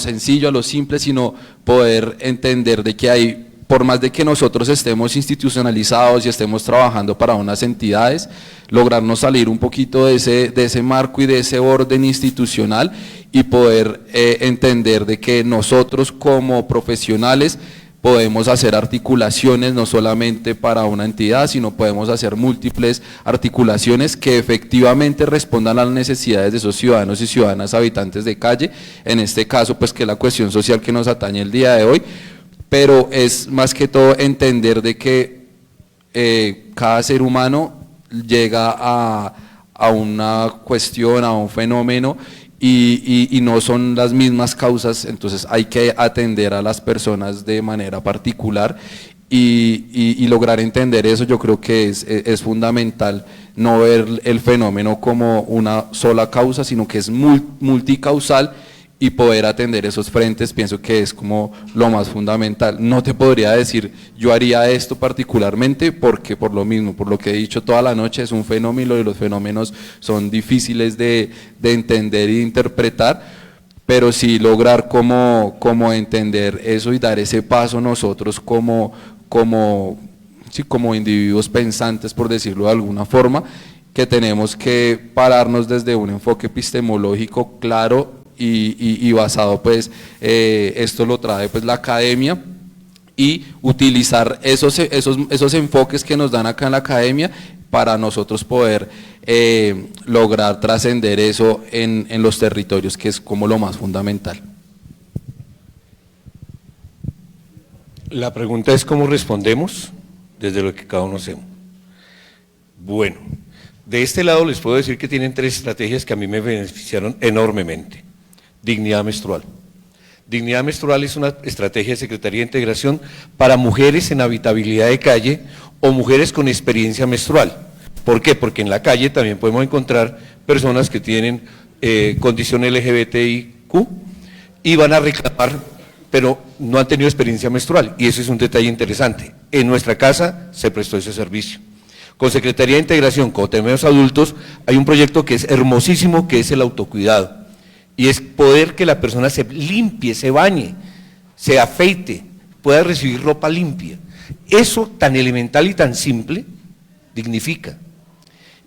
sencillo, a lo simple, sino poder entender de que hay, por más de que nosotros estemos institucionalizados y estemos trabajando para unas entidades, lograrnos salir un poquito de ese marco y de ese orden institucional y poder entender de que nosotros como profesionales podemos hacer articulaciones no solamente para una entidad, sino podemos hacer múltiples articulaciones que efectivamente respondan a las necesidades de esos ciudadanos y ciudadanas habitantes de calle, en este caso pues que es la cuestión social que nos atañe el día de hoy, pero es más que todo entender de que cada ser humano llega a una cuestión, a un fenómeno, y no son las mismas causas, entonces hay que atender a las personas de manera particular y lograr entender eso. Yo creo que es fundamental no ver el fenómeno como una sola causa, sino que es multicausal, y poder atender esos frentes pienso que es como lo más fundamental. No te podría decir yo haría esto particularmente, porque por lo mismo, por lo que he dicho toda la noche, es un fenómeno y los fenómenos son difíciles de entender e interpretar, pero sí lograr como entender eso y dar ese paso nosotros como individuos pensantes, por decirlo de alguna forma, que tenemos que pararnos desde un enfoque epistemológico claro y basado pues, esto lo trae pues la academia, y utilizar esos enfoques que nos dan acá en la academia para nosotros poder lograr trascender eso en los territorios, que es como lo más fundamental. La pregunta es cómo respondemos desde lo que cada uno hacemos. Bueno, de este lado les puedo decir que tienen 3 estrategias que a mí me beneficiaron enormemente. Dignidad menstrual. Dignidad menstrual es una estrategia de Secretaría de Integración para mujeres en habitabilidad de calle o mujeres con experiencia menstrual. ¿Por qué? Porque en la calle también podemos encontrar personas que tienen condición LGBTIQ y van a reclamar, pero no han tenido experiencia menstrual, y eso es un detalle interesante. En nuestra casa se prestó ese servicio. Con Secretaría de Integración, con tenemos adultos, hay un proyecto que es hermosísimo, que es el autocuidado, y es poder que la persona se limpie, se bañe, se afeite, pueda recibir ropa limpia. Eso tan elemental y tan simple, dignifica.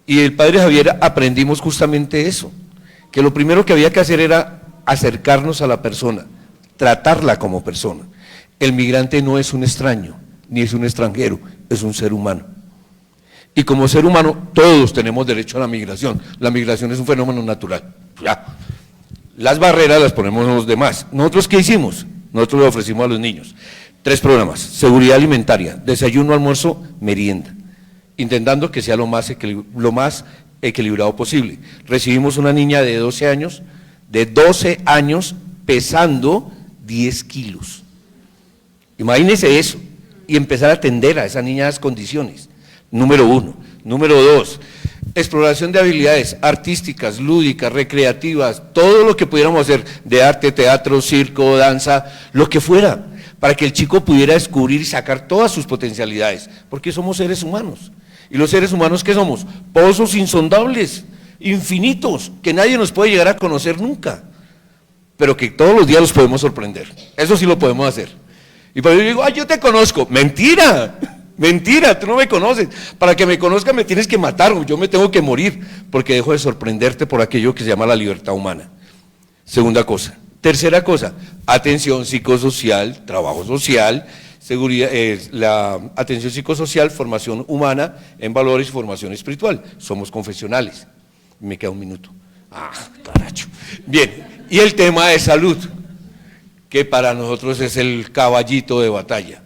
Y del padre Javier aprendimos justamente eso, que lo primero que había que hacer era acercarnos a la persona, tratarla como persona. El migrante no es un extraño, ni es un extranjero, es un ser humano. Y como ser humano, todos tenemos derecho a la migración. La migración es un fenómeno natural. Ya. Las barreras las ponemos los demás. ¿Nosotros qué hicimos? Nosotros le ofrecimos a los niños 3 programas: seguridad alimentaria, desayuno, almuerzo, merienda, intentando que sea lo más equilibrado posible. Recibimos una niña de 12 años pesando 10 kilos. Imagínense eso, y empezar a atender a esa niña en las condiciones. Número 1. Número 2, exploración de habilidades artísticas, lúdicas, recreativas, todo lo que pudiéramos hacer, de arte, teatro, circo, danza, lo que fuera, para que el chico pudiera descubrir y sacar todas sus potencialidades, porque somos seres humanos. Y los seres humanos, ¿qué somos? Pozos insondables, infinitos, que nadie nos puede llegar a conocer nunca, pero que todos los días los podemos sorprender. Eso sí lo podemos hacer. Y por eso yo digo, yo te conozco. Mentira, mentira, tú no me conoces. Para que me conozca me tienes que matar, o yo me tengo que morir, porque dejo de sorprenderte por aquello que se llama la libertad humana. Segunda cosa. Tercera cosa, atención psicosocial, trabajo social, seguridad, la atención psicosocial, formación humana en valores y formación espiritual. Somos confesionales. Me queda un minuto. Caracho. Bien, y el tema de salud, que para nosotros es el caballito de batalla.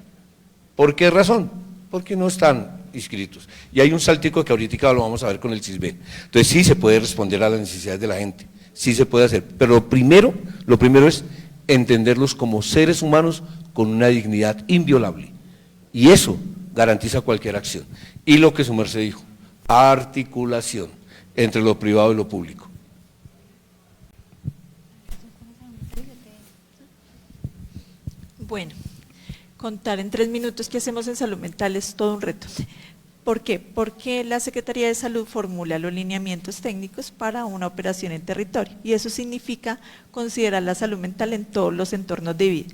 ¿Por qué razón? Porque no están inscritos. Y hay un saltico que ahorita lo vamos a ver con el CISBEN. Entonces sí se puede responder a las necesidades de la gente, sí se puede hacer, pero lo primero es entenderlos como seres humanos con una dignidad inviolable, y eso garantiza cualquier acción. Y lo que su merced dijo, articulación entre lo privado y lo público. Bueno, contar en 3 minutos qué hacemos en salud mental es todo un reto. ¿Por qué? Porque la Secretaría de Salud formula los lineamientos técnicos para una operación en territorio, y eso significa considerar la salud mental en todos los entornos de vida,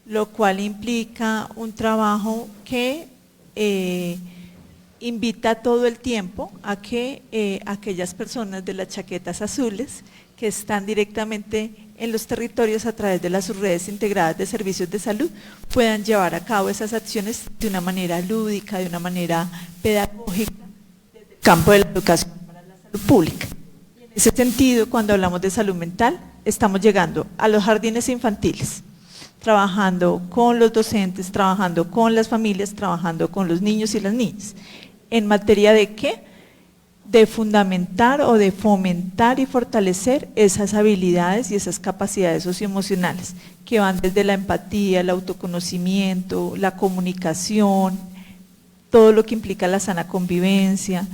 lo cual implica un trabajo que invita todo el tiempo a que aquellas personas de las chaquetas azules que están directamente en los territorios a través de las redes integradas de servicios de salud puedan llevar a cabo esas acciones de una manera lúdica, de una manera pedagógica, desde el campo de la educación para la salud pública. Y en ese sentido, cuando hablamos de salud mental, estamos llegando a los jardines infantiles, trabajando con los docentes, trabajando con las familias, trabajando con los niños y las niñas. ¿En materia de qué? De fundamentar o de fomentar y fortalecer esas habilidades y esas capacidades socioemocionales que van desde la empatía, el autoconocimiento, la comunicación, todo lo que implica la sana convivencia,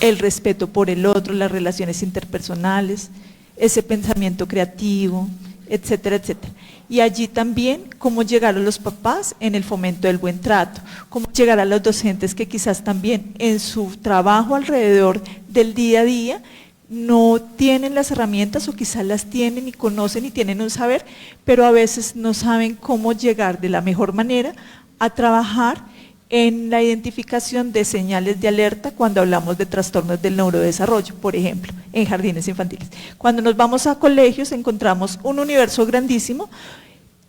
el respeto por el otro, las relaciones interpersonales, ese pensamiento creativo, etcétera, etcétera. Y allí también cómo llegar a los papás en el fomento del buen trato, cómo llegar a los docentes que quizás también en su trabajo alrededor del día a día no tienen las herramientas, o quizás las tienen y conocen y tienen un saber, pero a veces no saben cómo llegar de la mejor manera a trabajar en la identificación de señales de alerta cuando hablamos de trastornos del neurodesarrollo, por ejemplo, en jardines infantiles. Cuando nos vamos a colegios encontramos un universo grandísimo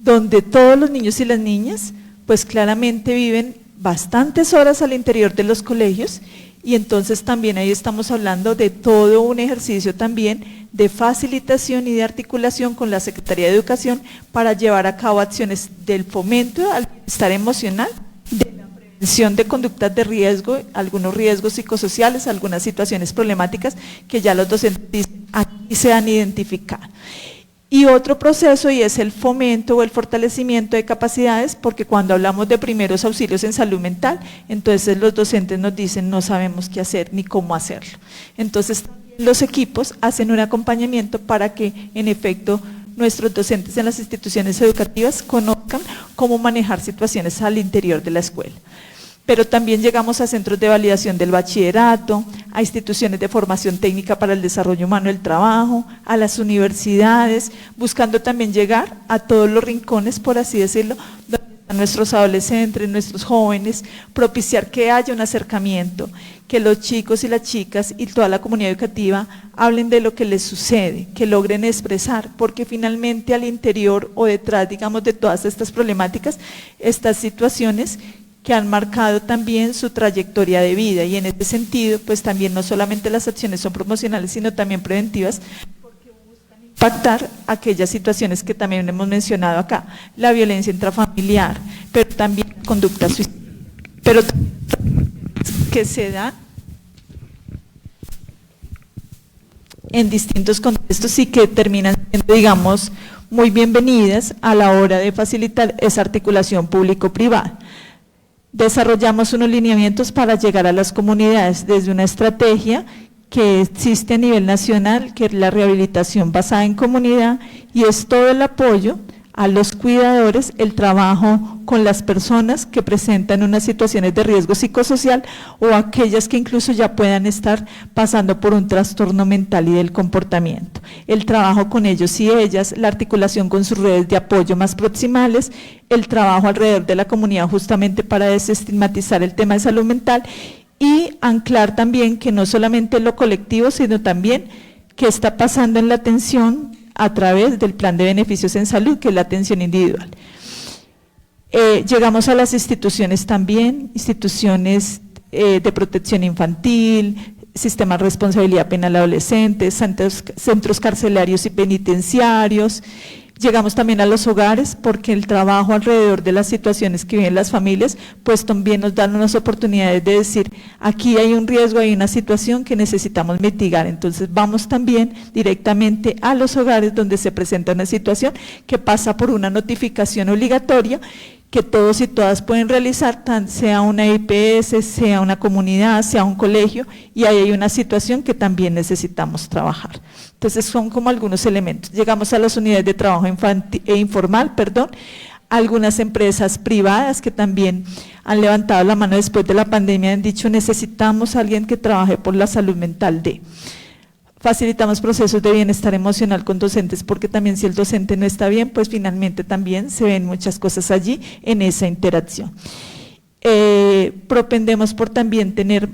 donde todos los niños y las niñas pues claramente viven bastantes horas al interior de los colegios y entonces también ahí estamos hablando de todo un ejercicio también de facilitación y de articulación con la Secretaría de Educación para llevar a cabo acciones del fomento al bienestar emocional, de la prevención de conductas de riesgo, algunos riesgos psicosociales, algunas situaciones problemáticas que ya los docentes dicen aquí se han identificado. Y otro proceso, y es el fomento o el fortalecimiento de capacidades, porque cuando hablamos de primeros auxilios en salud mental, entonces los docentes nos dicen no sabemos qué hacer ni cómo hacerlo. Entonces los equipos hacen un acompañamiento para que en efecto nuestros docentes en las instituciones educativas conozcan cómo manejar situaciones al interior de la escuela. Pero también llegamos a centros de validación del bachillerato, a instituciones de formación técnica para el desarrollo humano del trabajo, a las universidades, buscando también llegar a todos los rincones, por así decirlo, donde están nuestros adolescentes, nuestros jóvenes, propiciar que haya un acercamiento, que los chicos y las chicas y toda la comunidad educativa hablen de lo que les sucede, que logren expresar, porque finalmente al interior o detrás, digamos, de todas estas problemáticas, estas situaciones que han marcado también su trayectoria de vida, y en este sentido, pues también no solamente las acciones son promocionales, sino también preventivas, porque buscan impactar aquellas situaciones que también hemos mencionado acá, la violencia intrafamiliar, pero también la conducta suicida, pero que se da en distintos contextos y que terminan siendo, digamos, muy bienvenidas a la hora de facilitar esa articulación público-privada. Desarrollamos unos lineamientos para llegar a las comunidades desde una estrategia que existe a nivel nacional, que es la rehabilitación basada en comunidad, y es todo el apoyo a los cuidadores, el trabajo con las personas que presentan unas situaciones de riesgo psicosocial o aquellas que incluso ya puedan estar pasando por un trastorno mental y del comportamiento. El trabajo con ellos y ellas, la articulación con sus redes de apoyo más proximales, el trabajo alrededor de la comunidad justamente para desestigmatizar el tema de salud mental y anclar también que no solamente lo colectivo, sino también qué está pasando en la atención a través del plan de beneficios en salud, que es la atención individual. Llegamos a las instituciones también, instituciones de protección infantil, sistema de responsabilidad penal adolescente, centros carcelarios y penitenciarios. Llegamos también a los hogares, porque el trabajo alrededor de las situaciones que viven las familias, pues también nos dan unas oportunidades de decir, aquí hay un riesgo, hay una situación que necesitamos mitigar. Entonces vamos también directamente a los hogares donde se presenta una situación que pasa por una notificación obligatoria, que todos y todas pueden realizar, sea una IPS, sea una comunidad, sea un colegio, y ahí hay una situación que también necesitamos trabajar. Entonces son como algunos elementos. Llegamos a las unidades de trabajo informal, algunas empresas privadas que también han levantado la mano después de la pandemia, han dicho necesitamos a alguien que trabaje por la salud mental de… Facilitamos procesos de bienestar emocional con docentes, porque también si el docente no está bien, pues finalmente también se ven muchas cosas allí en esa interacción. Propendemos por también tener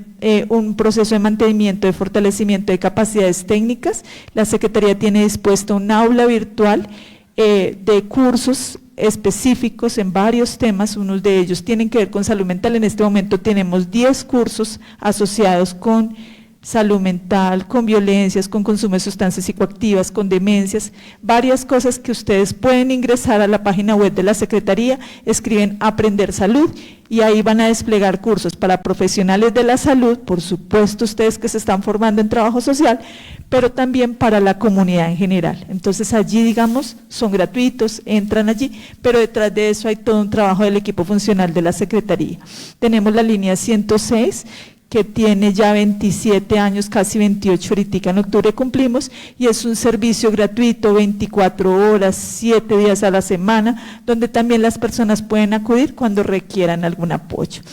un proceso de mantenimiento, de fortalecimiento de capacidades técnicas. La Secretaría tiene dispuesto un aula virtual de cursos específicos en varios temas, unos de ellos tienen que ver con salud mental. En este momento tenemos 10 cursos asociados con salud mental, con violencias, con consumo de sustancias psicoactivas, con demencias, varias cosas que ustedes pueden ingresar a la página web de la Secretaría, escriben Aprender Salud y ahí van a desplegar cursos para profesionales de la salud, por supuesto ustedes que se están formando en trabajo social, pero también para la comunidad en general. Entonces allí, digamos, son gratuitos, entran allí, pero detrás de eso hay todo un trabajo del equipo funcional de la Secretaría. Tenemos la línea 106, que tiene ya 27 años, casi 28, ahorita en octubre cumplimos, y es un servicio gratuito, 24 horas, 7 días a la semana, donde también las personas pueden acudir cuando requieran algún apoyo.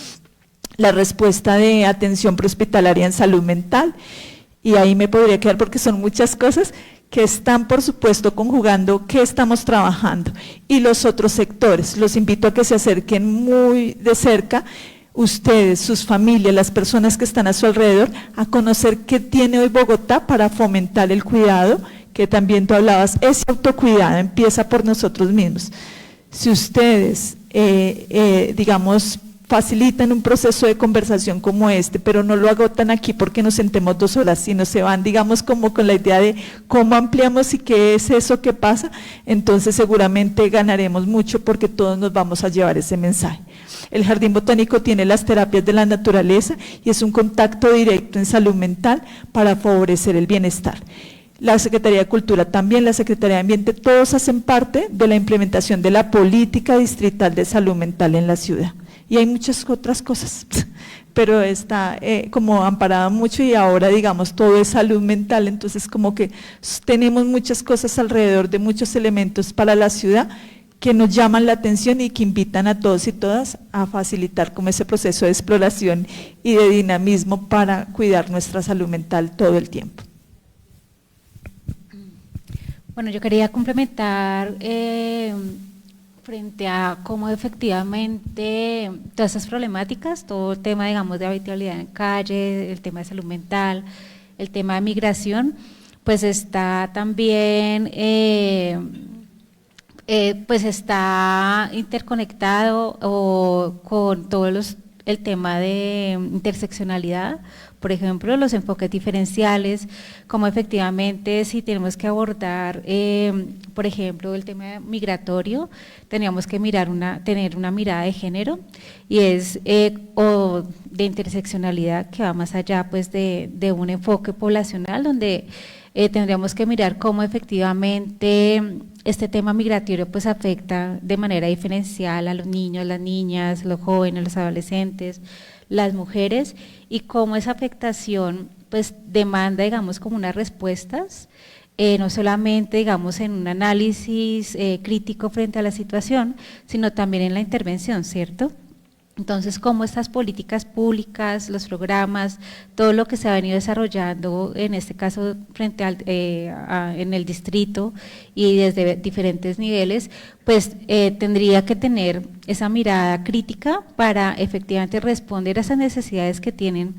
La respuesta de atención prehospitalaria en salud mental, y ahí me podría quedar porque son muchas cosas que están, por supuesto, conjugando qué estamos trabajando, y los otros sectores. Los invito a que se acerquen muy de cerca, ustedes, sus familias, las personas que están a su alrededor, a conocer qué tiene hoy Bogotá para fomentar el cuidado, que también tú hablabas, ese autocuidado empieza por nosotros mismos. Si ustedes, digamos, facilitan un proceso de conversación como este, pero no lo agotan aquí porque nos sentemos 2 horas, sino se van, digamos, como con la idea de cómo ampliamos y qué es eso que pasa, entonces seguramente ganaremos mucho porque todos nos vamos a llevar ese mensaje. El Jardín Botánico tiene las terapias de la naturaleza y es un contacto directo en salud mental para favorecer el bienestar. La Secretaría de Cultura también, la Secretaría de Ambiente, todos hacen parte de la implementación de la política distrital de salud mental en la ciudad. Y hay muchas otras cosas, pero está como amparada mucho y ahora digamos todo es salud mental, entonces como que tenemos muchas cosas alrededor de muchos elementos para la ciudad que nos llaman la atención y que invitan a todos y todas a facilitar como ese proceso de exploración y de dinamismo para cuidar nuestra salud mental todo el tiempo. Bueno, yo quería complementar frente a cómo efectivamente todas esas problemáticas, todo el tema, digamos, de habitabilidad en calle, el tema de salud mental, el tema de migración, pues está también, pues está interconectado con todos el tema de interseccionalidad, por ejemplo, los enfoques diferenciales, como efectivamente si tenemos que abordar, por ejemplo, el tema migratorio, teníamos que tener una mirada de género y o de interseccionalidad que va más allá pues de un enfoque poblacional donde tendríamos que mirar cómo efectivamente este tema migratorio pues afecta de manera diferencial a los niños, las niñas, los jóvenes, los adolescentes, las mujeres y cómo esa afectación pues demanda digamos como unas respuestas, no solamente digamos en un análisis crítico frente a la situación, sino también en la intervención, ¿cierto? Entonces, cómo estas políticas públicas, los programas, todo lo que se ha venido desarrollando, en este caso frente en el distrito y desde diferentes niveles, pues tendría que tener esa mirada crítica para efectivamente responder a esas necesidades que tienen,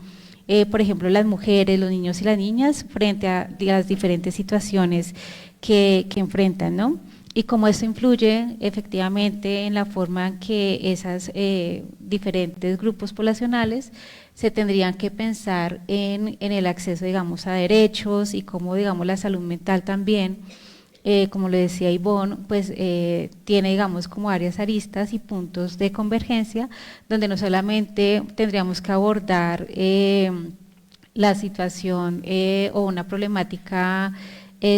por ejemplo, las mujeres, los niños y las niñas frente a las diferentes situaciones que enfrentan, ¿no? Y cómo eso influye efectivamente en la forma en que esos diferentes grupos poblacionales se tendrían que pensar en el acceso, digamos, a derechos y cómo, digamos, la salud mental también, como lo decía Ivonne, pues tiene, digamos, como varias aristas y puntos de convergencia, donde no solamente tendríamos que abordar la situación o una problemática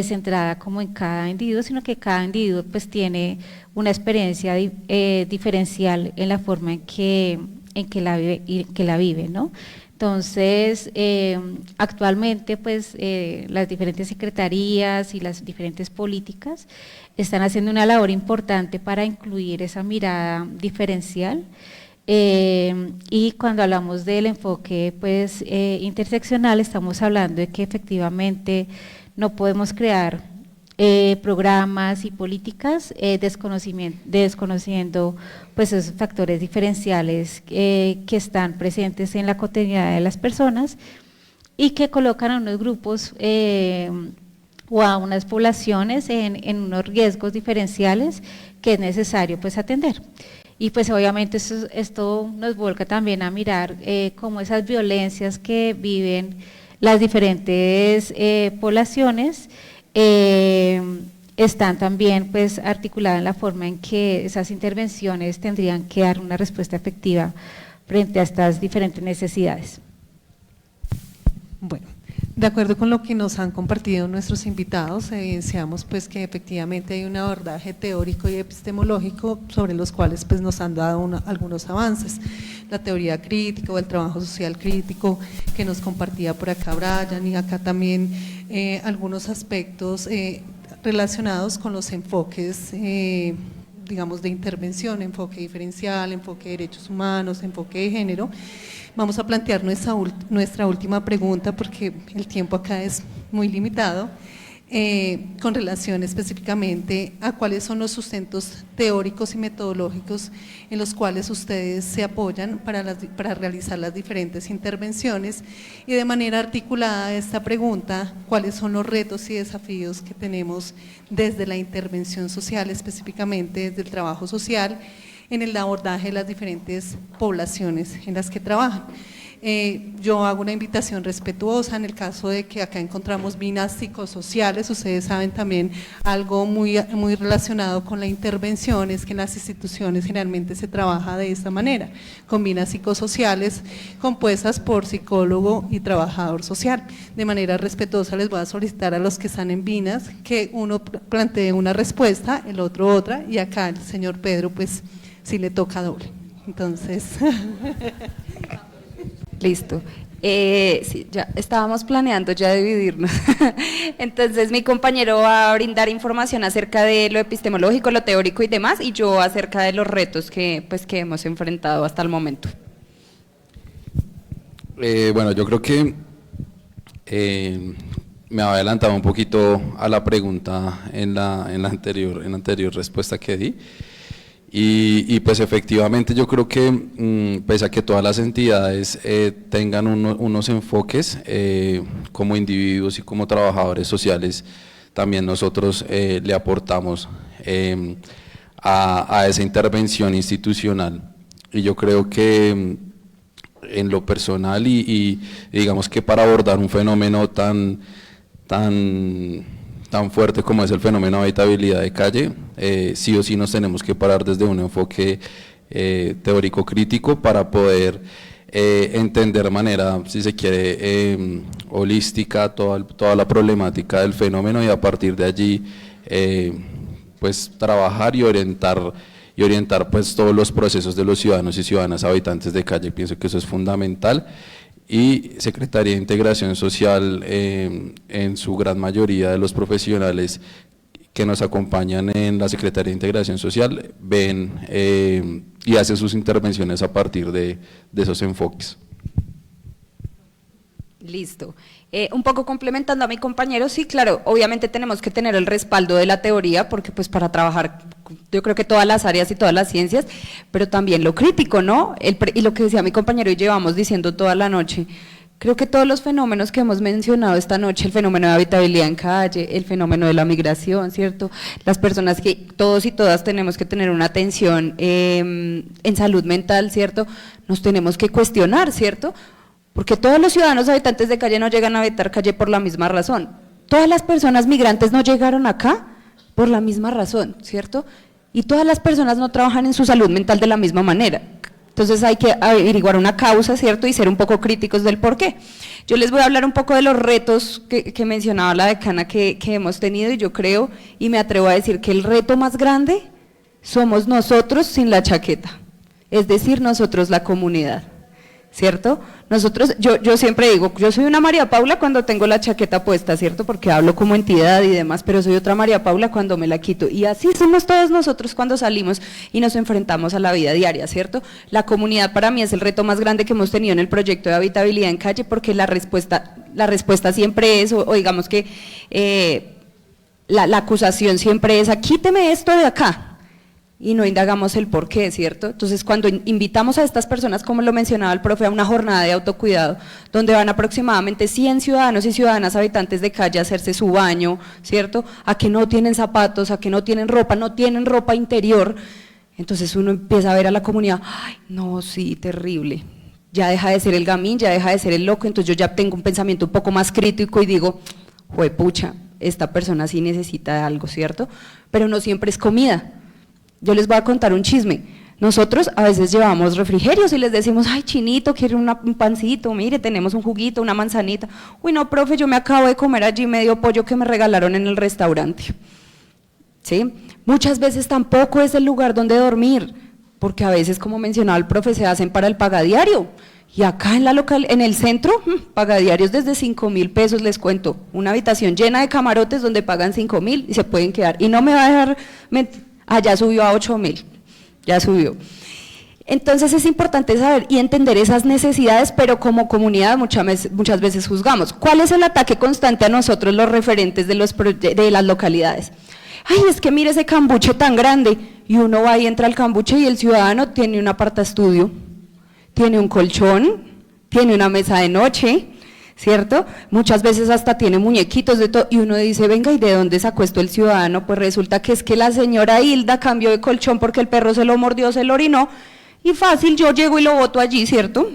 centrada como en cada individuo, sino que cada individuo pues tiene una experiencia diferencial en la forma en que la vive, ¿no? Entonces, actualmente pues las diferentes secretarías y las diferentes políticas están haciendo una labor importante para incluir esa mirada diferencial. Y cuando hablamos del enfoque pues interseccional, estamos hablando de que efectivamente no podemos crear programas y políticas desconociendo pues esos factores diferenciales que están presentes en la cotidianidad de las personas y que colocan a unos grupos o a unas poblaciones en unos riesgos diferenciales que es necesario pues atender. Y pues obviamente esto nos volca también a mirar cómo esas violencias que viven las diferentes poblaciones están también pues articuladas en la forma en que esas intervenciones tendrían que dar una respuesta efectiva frente a estas diferentes necesidades. Bueno, de acuerdo con lo que nos han compartido nuestros invitados, evidenciamos pues que efectivamente hay un abordaje teórico y epistemológico sobre los cuales pues nos han dado algunos avances. La teoría crítica o el trabajo social crítico que nos compartía por acá Brian, y acá también algunos aspectos relacionados con los enfoques digamos de intervención, enfoque diferencial, enfoque de derechos humanos, enfoque de género. Vamos a plantear nuestra última pregunta porque el tiempo acá es muy limitado, con relación específicamente a cuáles son los sustentos teóricos y metodológicos en los cuales ustedes se apoyan para realizar las diferentes intervenciones y de manera articulada a esta pregunta, cuáles son los retos y desafíos que tenemos desde la intervención social, específicamente desde el trabajo social, en el abordaje de las diferentes poblaciones en las que trabajan. Yo hago una invitación respetuosa en el caso de que acá encontramos vinas psicosociales. Ustedes saben también algo muy relacionado con la intervención, es que en las instituciones generalmente se trabaja de esta manera, con vinas psicosociales compuestas por psicólogo y trabajador social. De manera respetuosa les voy a solicitar a los que están en vinas que uno plantee una respuesta, el otro otra, y acá el señor Pedro pues sí le toca doble. Entonces… Listo. Sí, ya estábamos planeando ya dividirnos. Entonces mi compañero va a brindar información acerca de lo epistemológico, lo teórico y demás, y yo acerca de los retos que hemos enfrentado hasta el momento. Bueno, yo creo que me había adelantado un poquito a la pregunta en la anterior respuesta que di. Y pues efectivamente yo creo que pese a que todas las entidades tengan unos enfoques como individuos y como trabajadores sociales, también nosotros le aportamos a esa intervención institucional. Y yo creo que en lo personal y digamos que para abordar un fenómeno tan fuerte como es el fenómeno de habitabilidad de calle, sí o sí nos tenemos que parar desde un enfoque teórico crítico para poder entender de manera, si se quiere, holística toda la problemática del fenómeno, y a partir de allí pues trabajar y orientar pues todos los procesos de los ciudadanos y ciudadanas habitantes de calle. Pienso que eso es fundamental. Y Secretaría de Integración Social, en su gran mayoría de los profesionales que nos acompañan en la Secretaría de Integración Social, ven y hacen sus intervenciones a partir de esos enfoques. Listo. Un poco complementando a mi compañero, sí, claro, obviamente tenemos que tener el respaldo de la teoría, porque pues para trabajar yo creo que todas las áreas y todas las ciencias, pero también lo crítico, ¿no? Y lo que decía mi compañero y llevamos diciendo toda la noche, creo que todos los fenómenos que hemos mencionado esta noche, el fenómeno de habitabilidad en calle, el fenómeno de la migración, ¿cierto? Las personas que todos y todas tenemos que tener una atención en salud mental, ¿cierto? Nos tenemos que cuestionar, ¿cierto? Porque todos los ciudadanos habitantes de calle no llegan a habitar calle por la misma razón. Todas las personas migrantes no llegaron acá por la misma razón, ¿cierto? Y todas las personas no trabajan en su salud mental de la misma manera. Entonces hay que averiguar una causa, ¿cierto? Y ser un poco críticos del por qué. Yo les voy a hablar un poco de los retos que mencionaba la decana que hemos tenido, y yo creo y me atrevo a decir que el reto más grande somos nosotros sin la chaqueta, es decir, nosotros la comunidad, ¿cierto? Nosotros, yo siempre digo, yo soy una María Paula cuando tengo la chaqueta puesta, ¿cierto? Porque hablo como entidad y demás, pero soy otra María Paula cuando me la quito, y así somos todos nosotros cuando salimos y nos enfrentamos a la vida diaria, ¿cierto? La comunidad para mí es el reto más grande que hemos tenido en el proyecto de habitabilidad en calle, porque la respuesta siempre es, o digamos que la acusación siempre es, quíteme esto de acá, y no indagamos el por qué, ¿cierto? Entonces, cuando invitamos a estas personas, como lo mencionaba el profe, a una jornada de autocuidado, donde van aproximadamente 100 ciudadanos y ciudadanas habitantes de calle a hacerse su baño, ¿cierto? A que no tienen zapatos, a que no tienen ropa interior, entonces uno empieza a ver a la comunidad, ¡ay, no, sí, terrible! Ya deja de ser el gamín, ya deja de ser el loco, entonces yo ya tengo un pensamiento un poco más crítico y digo, juepucha, esta persona sí necesita algo, ¿cierto? Pero no siempre es comida. Yo les voy a contar un chisme. Nosotros a veces llevamos refrigerios y les decimos, ay, Chinito, quiere un pancito, mire, tenemos un juguito, una manzanita. Uy, no, profe, yo me acabo de comer allí medio pollo que me regalaron en el restaurante. ¿Sí? Muchas veces tampoco es el lugar donde dormir, porque a veces, como mencionaba el profe, se hacen para el pagadiario. Y acá en el centro, pagadiarios desde 5.000 pesos, les cuento, una habitación llena de camarotes donde pagan 5.000 y se pueden quedar. Y no me va a dejar mentir. Ya subió a 8.000, ya subió. Entonces es importante saber y entender esas necesidades, pero como comunidad muchas veces juzgamos. ¿Cuál es el ataque constante a nosotros los referentes de las localidades? Ay, es que mire ese cambuche tan grande, y uno va y entra al cambuche y el ciudadano tiene un apartaestudio, tiene un colchón, tiene una mesa de noche, ¿cierto? Muchas veces hasta tiene muñequitos de todo, y uno dice, venga, ¿y de dónde sacó esto el ciudadano? Pues resulta que es que la señora Hilda cambió de colchón porque el perro se lo mordió, se lo orinó, y fácil, yo llego y lo boto allí, ¿cierto?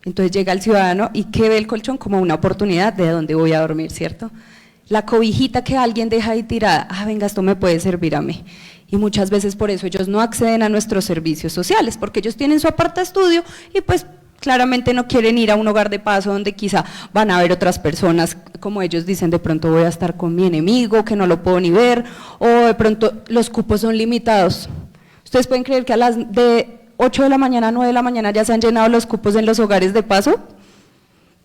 Entonces llega el ciudadano y ¿qué ve el colchón? Como una oportunidad de dónde voy a dormir, ¿cierto? La cobijita que alguien deja ahí tirada, venga, esto me puede servir a mí. Y muchas veces por eso ellos no acceden a nuestros servicios sociales, porque ellos tienen su aparta estudio y pues claramente no quieren ir a un hogar de paso donde quizá van a ver otras personas, como ellos dicen, de pronto voy a estar con mi enemigo, que no lo puedo ni ver, o de pronto los cupos son limitados. ¿Ustedes pueden creer que a las de 8 de la mañana, 9 de la mañana ya se han llenado los cupos en los hogares de paso?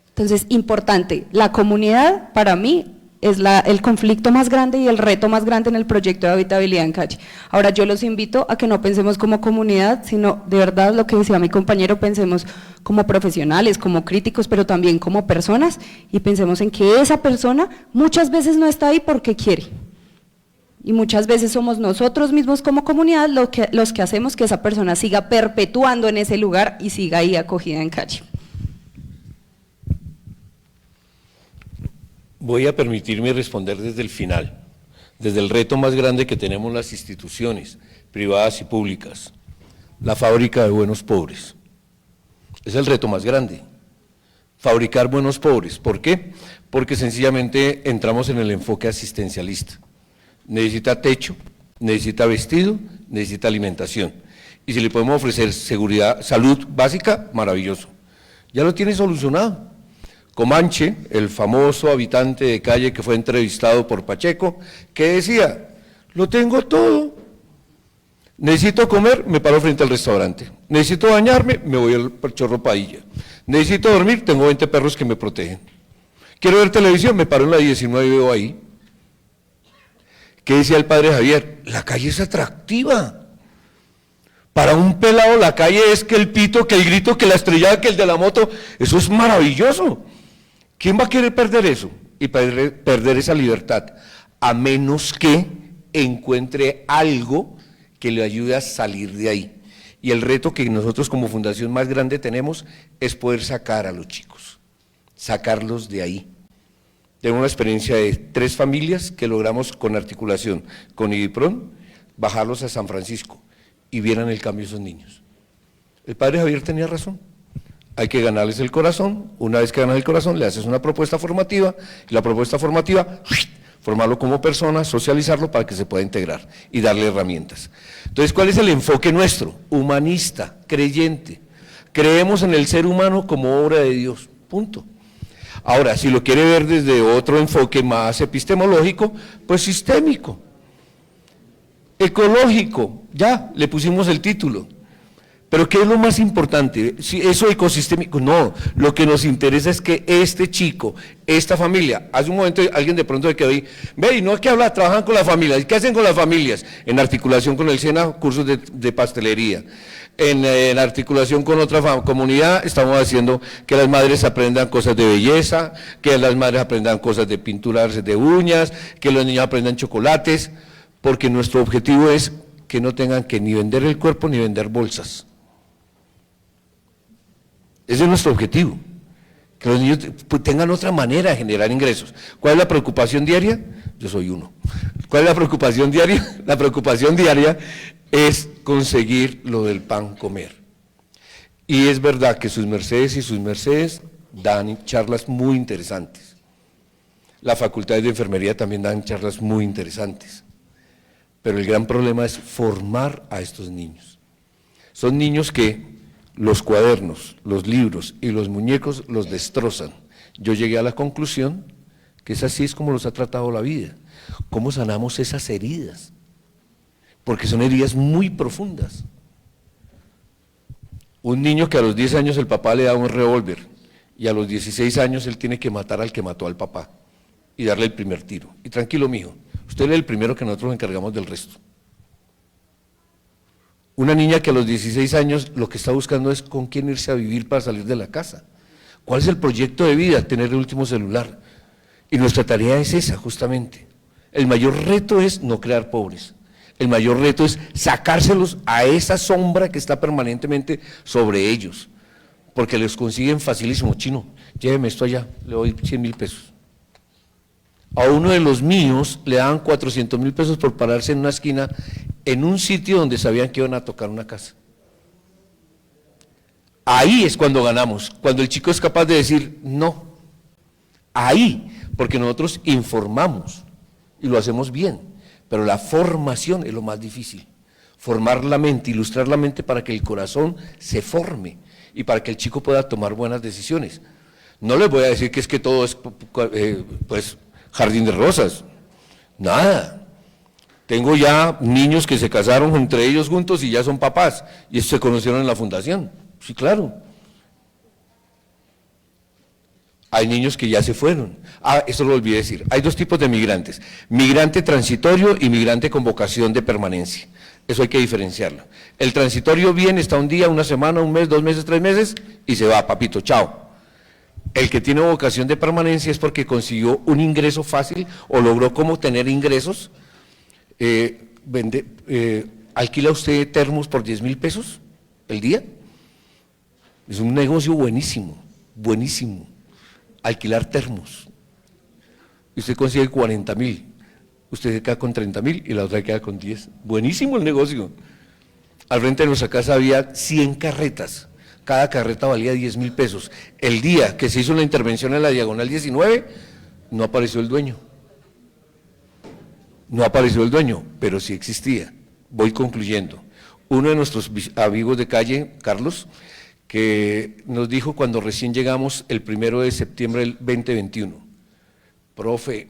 Entonces, importante, la comunidad para mí es el conflicto más grande y el reto más grande en el proyecto de habitabilidad en calle. Ahora yo los invito a que no pensemos como comunidad, sino de verdad lo que decía mi compañero, pensemos como profesionales, como críticos, pero también como personas, y pensemos en que esa persona muchas veces no está ahí porque quiere. Y muchas veces somos nosotros mismos como comunidad los que hacemos que esa persona siga perpetuando en ese lugar y siga ahí acogida en calle. Voy a permitirme responder desde el final, desde el reto más grande que tenemos las instituciones privadas y públicas, la fábrica de buenos pobres. Es el reto más grande, fabricar buenos pobres. ¿Por qué? Porque sencillamente entramos en el enfoque asistencialista. Necesita techo, necesita vestido, necesita alimentación. Y si le podemos ofrecer seguridad, salud básica, maravilloso. Ya lo tiene solucionado. Comanche, el famoso habitante de calle que fue entrevistado por Pacheco, que decía, lo tengo todo, necesito comer, me paro frente al restaurante, necesito bañarme, me voy al Chorro Padilla, necesito dormir, tengo 20 perros que me protegen, quiero ver televisión, me paro en la 19 y veo ahí. ¿Qué decía el padre Javier? La calle es atractiva. Para un pelado la calle es que el pito, que el grito, que la estrellada, que el de la moto, eso es maravilloso. ¿Quién va a querer perder eso? Y perder esa libertad, a menos que encuentre algo que le ayude a salir de ahí. Y el reto que nosotros como fundación más grande tenemos es poder sacar a los chicos, sacarlos de ahí. Tengo una experiencia de 3 familias que logramos con articulación con IDIPRON, bajarlos a San Francisco y vieran el cambio de esos niños. El padre Javier tenía razón. Hay que ganarles el corazón, una vez que ganas el corazón le haces una propuesta formativa, y la propuesta formativa, formarlo como persona, socializarlo para que se pueda integrar y darle herramientas. Entonces, ¿cuál es el enfoque nuestro? Humanista, creyente. Creemos en el ser humano como obra de Dios, punto. Ahora, si lo quiere ver desde otro enfoque más epistemológico, pues sistémico, ecológico, ya, le pusimos el título. Pero ¿qué es lo más importante? Si eso ecosistémico, no, lo que nos interesa es que este chico, esta familia, hace un momento alguien de pronto se quedó ahí, ve, y no es que habla, trabajan con las familias, ¿qué hacen con las familias? En articulación con el SENA, cursos de pastelería. En articulación con otra comunidad estamos haciendo que las madres aprendan cosas de belleza, que las madres aprendan cosas de pinturarse de uñas, que los niños aprendan chocolates, porque nuestro objetivo es que no tengan que ni vender el cuerpo ni vender bolsas. Ese es nuestro objetivo, que los niños tengan otra manera de generar ingresos. ¿Cuál es la preocupación diaria? Yo soy uno. ¿Cuál es la preocupación diaria? La preocupación diaria es conseguir lo del pan comer. Y es verdad que sus mercedes dan charlas muy interesantes. La Facultad de Enfermería también dan charlas muy interesantes. Pero el gran problema es formar a estos niños. Son niños que los cuadernos, los libros y los muñecos los destrozan. Yo llegué a la conclusión que es así es como los ha tratado la vida. ¿Cómo sanamos esas heridas? Porque son heridas muy profundas. Un niño que a los 10 años el papá le da un revólver y a los 16 años él tiene que matar al que mató al papá y darle el primer tiro. Y tranquilo, mijo, usted es el primero que nosotros nos encargamos del resto. Una niña que a los 16 años lo que está buscando es con quién irse a vivir para salir de la casa. ¿Cuál es el proyecto de vida? Tener el último celular. Y nuestra tarea es esa, justamente. El mayor reto es no crear pobres. El mayor reto es sacárselos a esa sombra que está permanentemente sobre ellos, porque les consiguen facilísimo. Chino, lléveme esto allá, le doy 100.000 pesos. A uno de los míos le daban 400.000 pesos por pararse en una esquina en un sitio donde sabían que iban a tocar una casa. Ahí es cuando ganamos, cuando el chico es capaz de decir no. Ahí, porque nosotros informamos y lo hacemos bien, pero la formación es lo más difícil. Formar la mente, ilustrar la mente para que el corazón se forme y para que el chico pueda tomar buenas decisiones. No les voy a decir que es que todo es pues jardín de rosas, nada. Tengo ya niños que se casaron entre ellos juntos y ya son papás y se conocieron en la fundación, sí, claro. Hay niños que ya se fueron. Eso lo olvidé decir. Hay dos tipos de migrantes: migrante transitorio y migrante con vocación de permanencia. Eso hay que diferenciarlo. El transitorio viene, está un día, una semana, un mes, 2 meses, 3 meses y se va, papito, chao. El que tiene vocación de permanencia es porque consiguió un ingreso fácil o logró como tener ingresos. ¿Alquila usted termos por 10.000 pesos el día? Es un negocio buenísimo, buenísimo. Alquilar termos. Y usted consigue 40.000, usted se queda con 30.000 y la otra queda con 10. Buenísimo el negocio. Al frente de nuestra casa había 100 carretas, cada carreta valía 10.000 pesos. El día que se hizo la intervención en la Diagonal 19, no apareció el dueño. No apareció el dueño, pero sí existía. Voy concluyendo. Uno de nuestros amigos de calle, Carlos, que nos dijo cuando recién llegamos el 1 de septiembre del 2021, profe,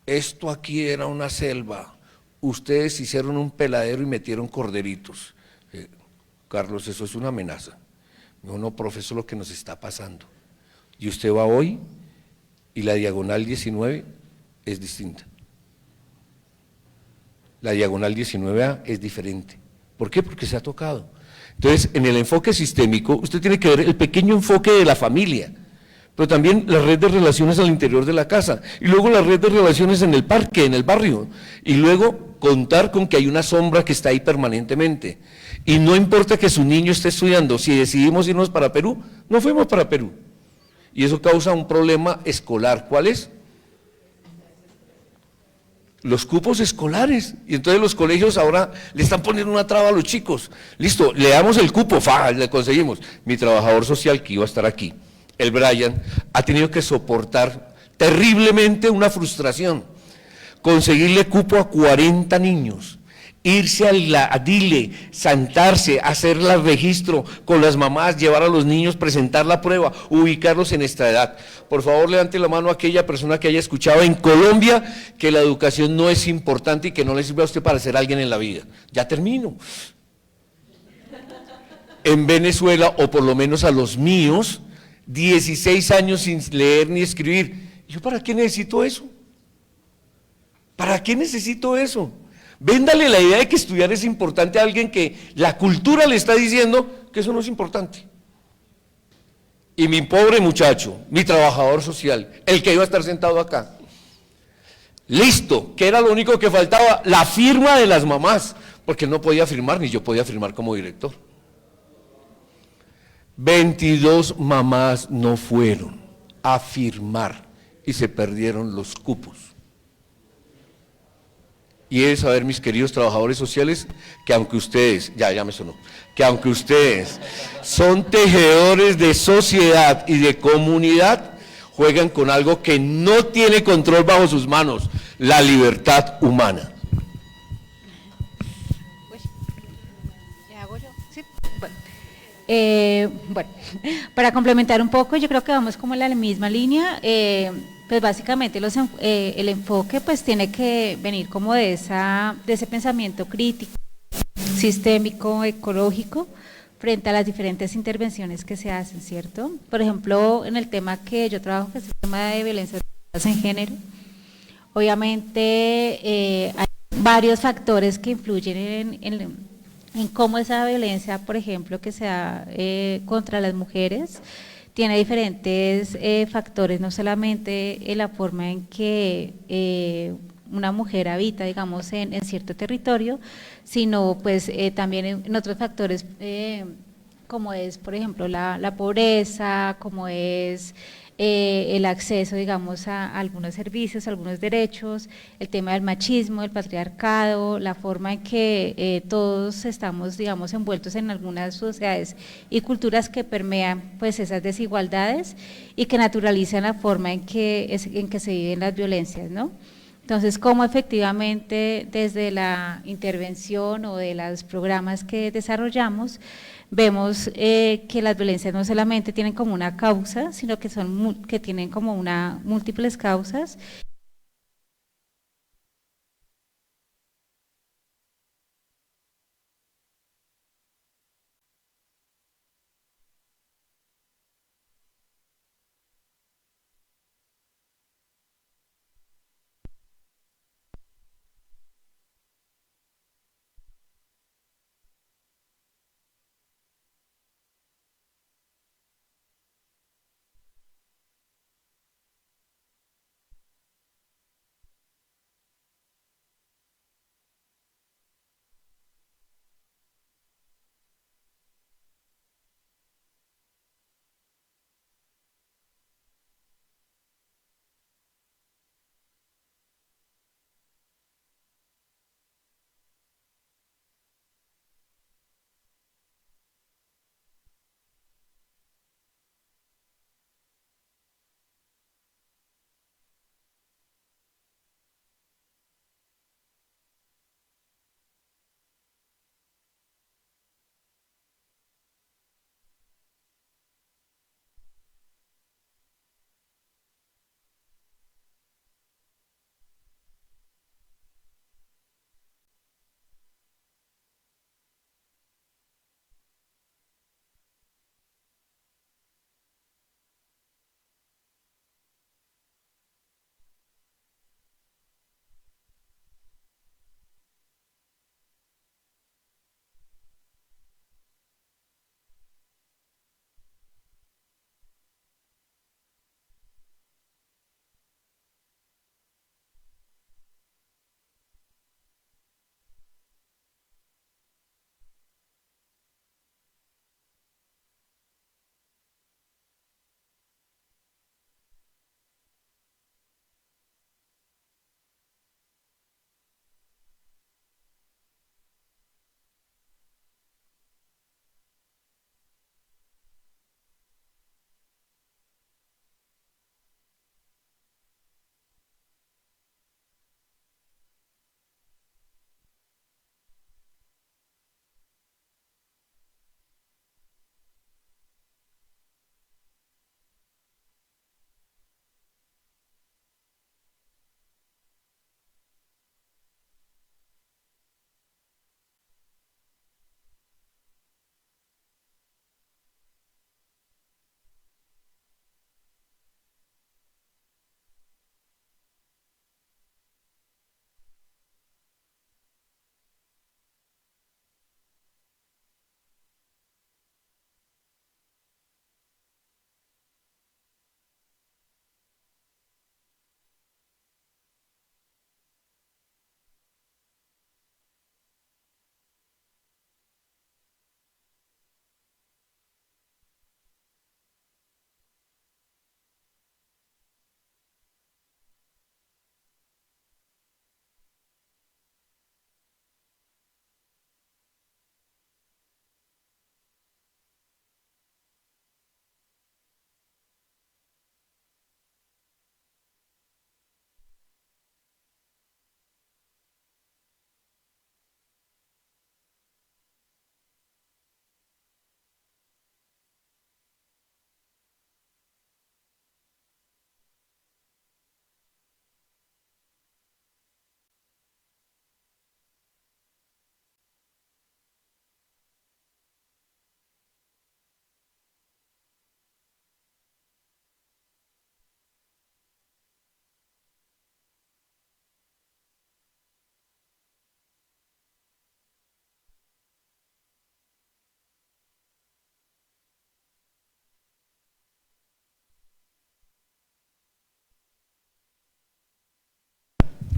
esto aquí era una selva, ustedes hicieron un peladero y metieron corderitos. Carlos, eso es una amenaza. No, profe, eso es lo que nos está pasando. Y usted va hoy y la Diagonal 19 es distinta. La Diagonal 19A es diferente. ¿Por qué? Porque se ha tocado. Entonces, en el enfoque sistémico, usted tiene que ver el pequeño enfoque de la familia, pero también la red de relaciones al interior de la casa, y luego la red de relaciones en el parque, en el barrio, y luego contar con que hay una sombra que está ahí permanentemente. Y no importa que su niño esté estudiando, si decidimos irnos para Perú, no fuimos para Perú. Y eso causa un problema escolar. ¿Cuál es? Los cupos escolares, y entonces los colegios ahora le están poniendo una traba a los chicos. Listo, le damos el cupo, le conseguimos. Mi trabajador social que iba a estar aquí, el Brian, ha tenido que soportar terriblemente una frustración, conseguirle cupo a 40 niños, irse a Dile, sentarse, hacer el registro con las mamás, llevar a los niños, presentar la prueba, ubicarlos en esta edad. Por favor, levante la mano a aquella persona que haya escuchado en Colombia que la educación no es importante y que no le sirve a usted para ser alguien en la vida. Ya termino. En Venezuela, o por lo menos a los míos, 16 años sin leer ni escribir. ¿Yo para qué necesito eso? ¿Para qué necesito eso? Véndale la idea de que estudiar es importante a alguien que la cultura le está diciendo que eso no es importante. Y mi pobre muchacho, mi trabajador social, el que iba a estar sentado acá, listo, que era lo único que faltaba, la firma de las mamás, porque él no podía firmar, ni yo podía firmar como director. 22 mamás no fueron a firmar y se perdieron los cupos. Y es saber, mis queridos trabajadores sociales, que aunque ustedes, ya me sonó, que aunque ustedes son tejedores de sociedad y de comunidad, juegan con algo que no tiene control bajo sus manos, la libertad humana. ¿Le hago yo? Sí. Bueno, para complementar un poco, yo creo que vamos como en la misma línea. Pues básicamente el enfoque pues tiene que venir como de ese pensamiento crítico, sistémico, ecológico, frente a las diferentes intervenciones que se hacen, ¿cierto? Por ejemplo, en el tema que yo trabajo, que es el tema de violencia en género, obviamente hay varios factores que influyen en cómo esa violencia, por ejemplo, que se da contra las mujeres, tiene diferentes factores, no solamente en la forma en que una mujer habita, digamos, en cierto territorio, sino pues también en otros factores como es, por ejemplo, la pobreza, como es el acceso, digamos, a algunos servicios, a algunos derechos, el tema del machismo, el patriarcado, la forma en que todos estamos, digamos, envueltos en algunas sociedades y culturas que permean pues esas desigualdades y que naturalizan la forma en que se viven las violencias, ¿no? Entonces, cómo efectivamente desde la intervención o de los programas que desarrollamos, vemos que las violencias no solamente tienen como una causa, sino que que tienen como múltiples causas.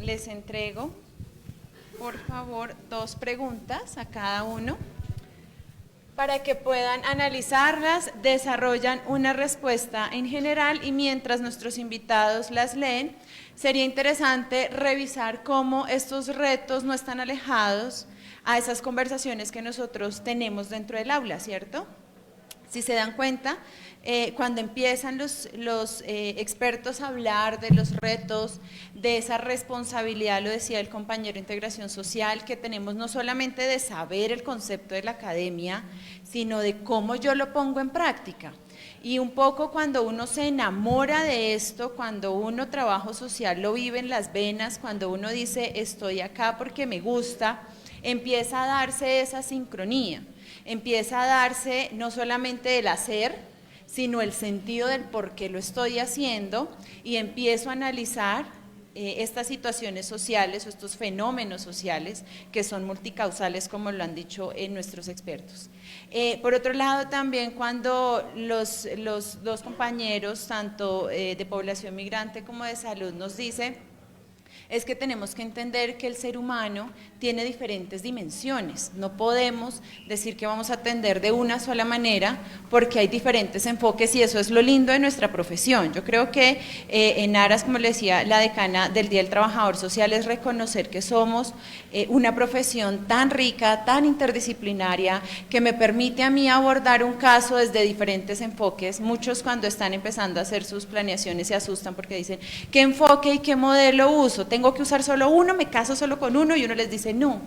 Les entrego, por favor, 2 preguntas a cada uno. para que puedan analizarlas, desarrollan una respuesta en general y mientras nuestros invitados las leen, sería interesante revisar cómo estos retos no están alejados a esas conversaciones que nosotros tenemos dentro del aula, ¿cierto? Si se dan cuenta, cuando empiezan los expertos a hablar de los retos, de esa responsabilidad, lo decía el compañero de integración social, que tenemos no solamente de saber el concepto de la academia, sino de cómo yo lo pongo en práctica. Y un poco cuando uno se enamora de esto, cuando uno trabajo social lo vive en las venas, cuando uno dice estoy acá porque me gusta, empieza a darse esa sincronía, empieza a darse no solamente el hacer, sino el sentido del por qué lo estoy haciendo y empiezo a analizar estas situaciones sociales o estos fenómenos sociales que son multicausales, como lo han dicho nuestros expertos. Por otro lado, también cuando los dos compañeros, tanto de población migrante como de salud, nos dicen es que tenemos que entender que el ser humano tiene diferentes dimensiones. No podemos decir que vamos a atender de una sola manera porque hay diferentes enfoques y eso es lo lindo de nuestra profesión. Yo creo que en aras, como le decía la decana del Día del Trabajador Social, es reconocer que somos una profesión tan rica, tan interdisciplinaria, que me permite a mí abordar un caso desde diferentes enfoques. Muchos cuando están empezando a hacer sus planeaciones se asustan porque dicen, ¿qué enfoque y qué modelo uso? ¿Tengo que usar solo uno? ¿Me caso solo con uno? Y uno les dice, no.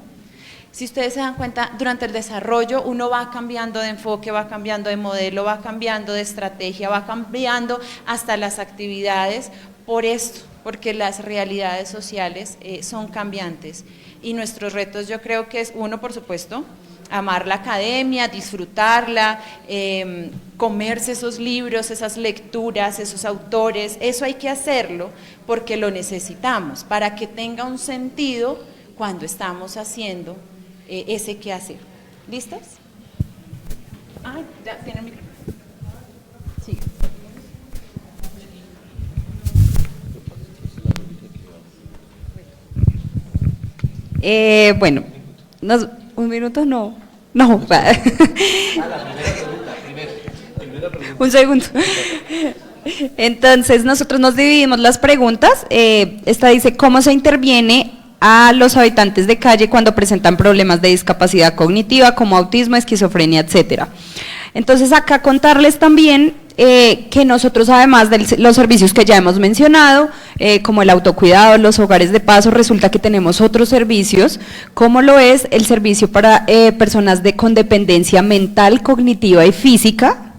Si ustedes se dan cuenta, durante el desarrollo uno va cambiando de enfoque, va cambiando de modelo, va cambiando de estrategia, va cambiando hasta las actividades por esto, porque las realidades sociales son cambiantes. Y nuestros retos yo creo que es uno, por supuesto, amar la academia, disfrutarla, comerse esos libros, esas lecturas, esos autores, eso hay que hacerlo porque lo necesitamos, para que tenga un sentido cuando estamos haciendo ese quehacer. ¿Listos? Ah, ya tienen micrófono. Sí. Bueno, un minuto no, un segundo. Entonces nosotros nos dividimos las preguntas. Esta dice, ¿cómo se interviene a los habitantes de calle cuando presentan problemas de discapacidad cognitiva como autismo, esquizofrenia, etcétera? Entonces acá contarles también que nosotros, además de los servicios que ya hemos mencionado, como el autocuidado, los hogares de paso, resulta que tenemos otros servicios, como lo es el servicio para personas con dependencia mental, cognitiva y física,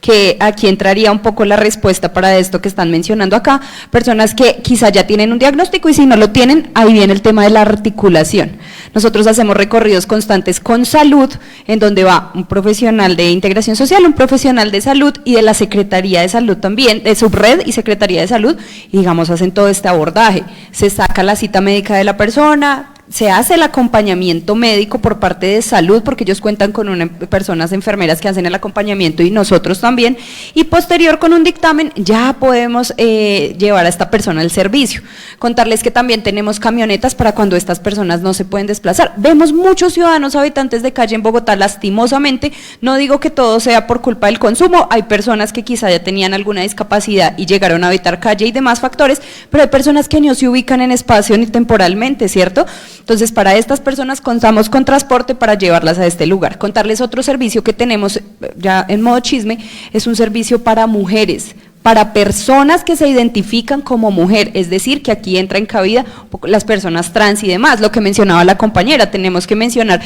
que aquí entraría un poco la respuesta para esto que están mencionando acá, personas que quizá ya tienen un diagnóstico y si no lo tienen, ahí viene el tema de la articulación. Nosotros hacemos recorridos constantes con salud, en donde va un profesional de integración social, un profesional de salud y de la Secretaría de Salud también, de Subred y Secretaría de Salud, y digamos hacen todo este abordaje, se saca la cita médica de la persona, se hace el acompañamiento médico por parte de salud, porque ellos cuentan con personas enfermeras que hacen el acompañamiento y nosotros también, y posterior con un dictamen ya podemos llevar a esta persona al servicio. Contarles que también tenemos camionetas para cuando estas personas no se pueden desplazar. Vemos muchos ciudadanos habitantes de calle en Bogotá, lastimosamente, no digo que todo sea por culpa del consumo, hay personas que quizá ya tenían alguna discapacidad y llegaron a habitar calle y demás factores, pero hay personas que no se ubican en espacio ni temporalmente, ¿cierto? Entonces, para estas personas contamos con transporte para llevarlas a este lugar. Contarles otro servicio que tenemos ya en modo chisme, es un servicio para mujeres, para personas que se identifican como mujer, es decir, que aquí entra en cabida las personas trans y demás, lo que mencionaba la compañera, tenemos que mencionar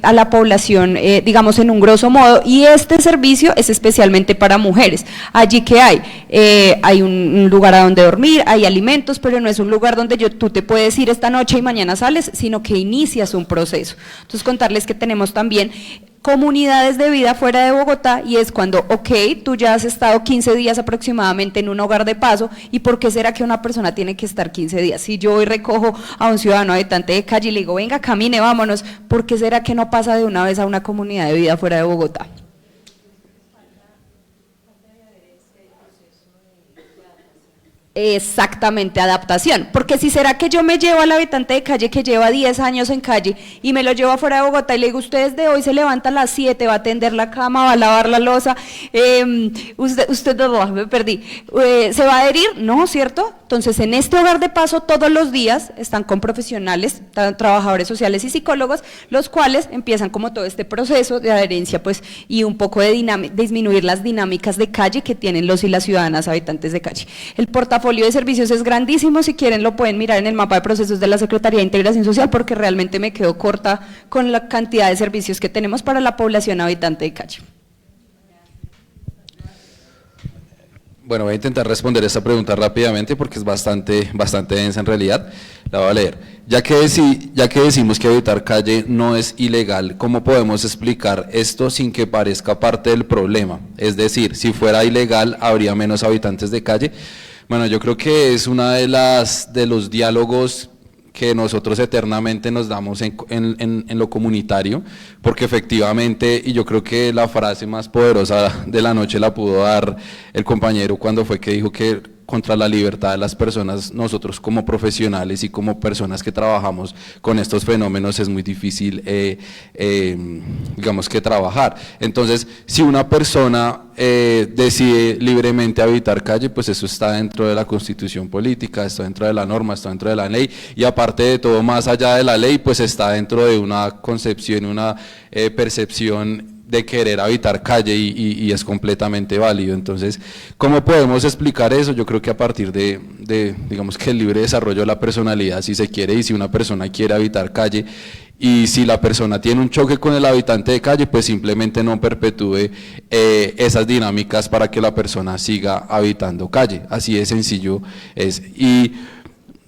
a la población, digamos en un grosso modo, y este servicio es especialmente para mujeres. Allí que hay un lugar a donde dormir, hay alimentos, pero no es un lugar donde tú te puedes ir esta noche y mañana sales, sino que inicias un proceso. Entonces contarles que tenemos también comunidades de vida fuera de Bogotá, y es cuando, ok, tú ya has estado 15 días aproximadamente en un hogar de paso, ¿y por qué será que una persona tiene que estar 15 días? Si yo hoy recojo a un ciudadano habitante de calle y le digo, venga, camine, vámonos, ¿por qué será que no pasa de una vez a una comunidad de vida fuera de Bogotá? Exactamente, adaptación. Porque si será que yo me llevo al habitante de calle que lleva 10 años en calle y me lo llevo afuera de Bogotá y le digo, usted desde hoy se levanta a las 7, va a tender la cama, va a lavar la loza, usted me perdí, ¿se va a adherir? No, ¿cierto? Entonces, en este hogar de paso todos los días están con profesionales, trabajadores sociales y psicólogos, los cuales empiezan como todo este proceso de adherencia, pues, y un poco de disminuir las dinámicas de calle que tienen los y las ciudadanas habitantes de calle. El portafolio de servicios es grandísimo, si quieren lo pueden mirar en el mapa de procesos de la Secretaría de Integración Social, porque realmente me quedo corta con la cantidad de servicios que tenemos para la población habitante de calle. Bueno, voy a intentar responder esta pregunta rápidamente porque es bastante densa en realidad. La voy a leer. Ya que decimos que habitar calle no es ilegal, ¿cómo podemos explicar esto sin que parezca parte del problema? Es decir, si fuera ilegal, ¿habría menos habitantes de calle? Bueno, yo creo que es una de los diálogos que nosotros eternamente nos damos en lo comunitario, porque efectivamente, y yo creo que la frase más poderosa de la noche la pudo dar el compañero cuando fue que dijo que contra la libertad de las personas, nosotros como profesionales y como personas que trabajamos con estos fenómenos es muy difícil, digamos que trabajar. Entonces, si una persona decide libremente habitar calle, pues eso está dentro de la Constitución política, está dentro de la norma, está dentro de la ley, y aparte de todo, más allá de la ley, pues está dentro de una concepción, una percepción de querer habitar calle y es completamente válido. Entonces, ¿cómo podemos explicar eso? Yo creo que a partir de digamos que el libre desarrollo de la personalidad, si se quiere, y si una persona quiere habitar calle, y si la persona tiene un choque con el habitante de calle, pues simplemente no perpetúe esas dinámicas para que la persona siga habitando calle. Así de sencillo es. Y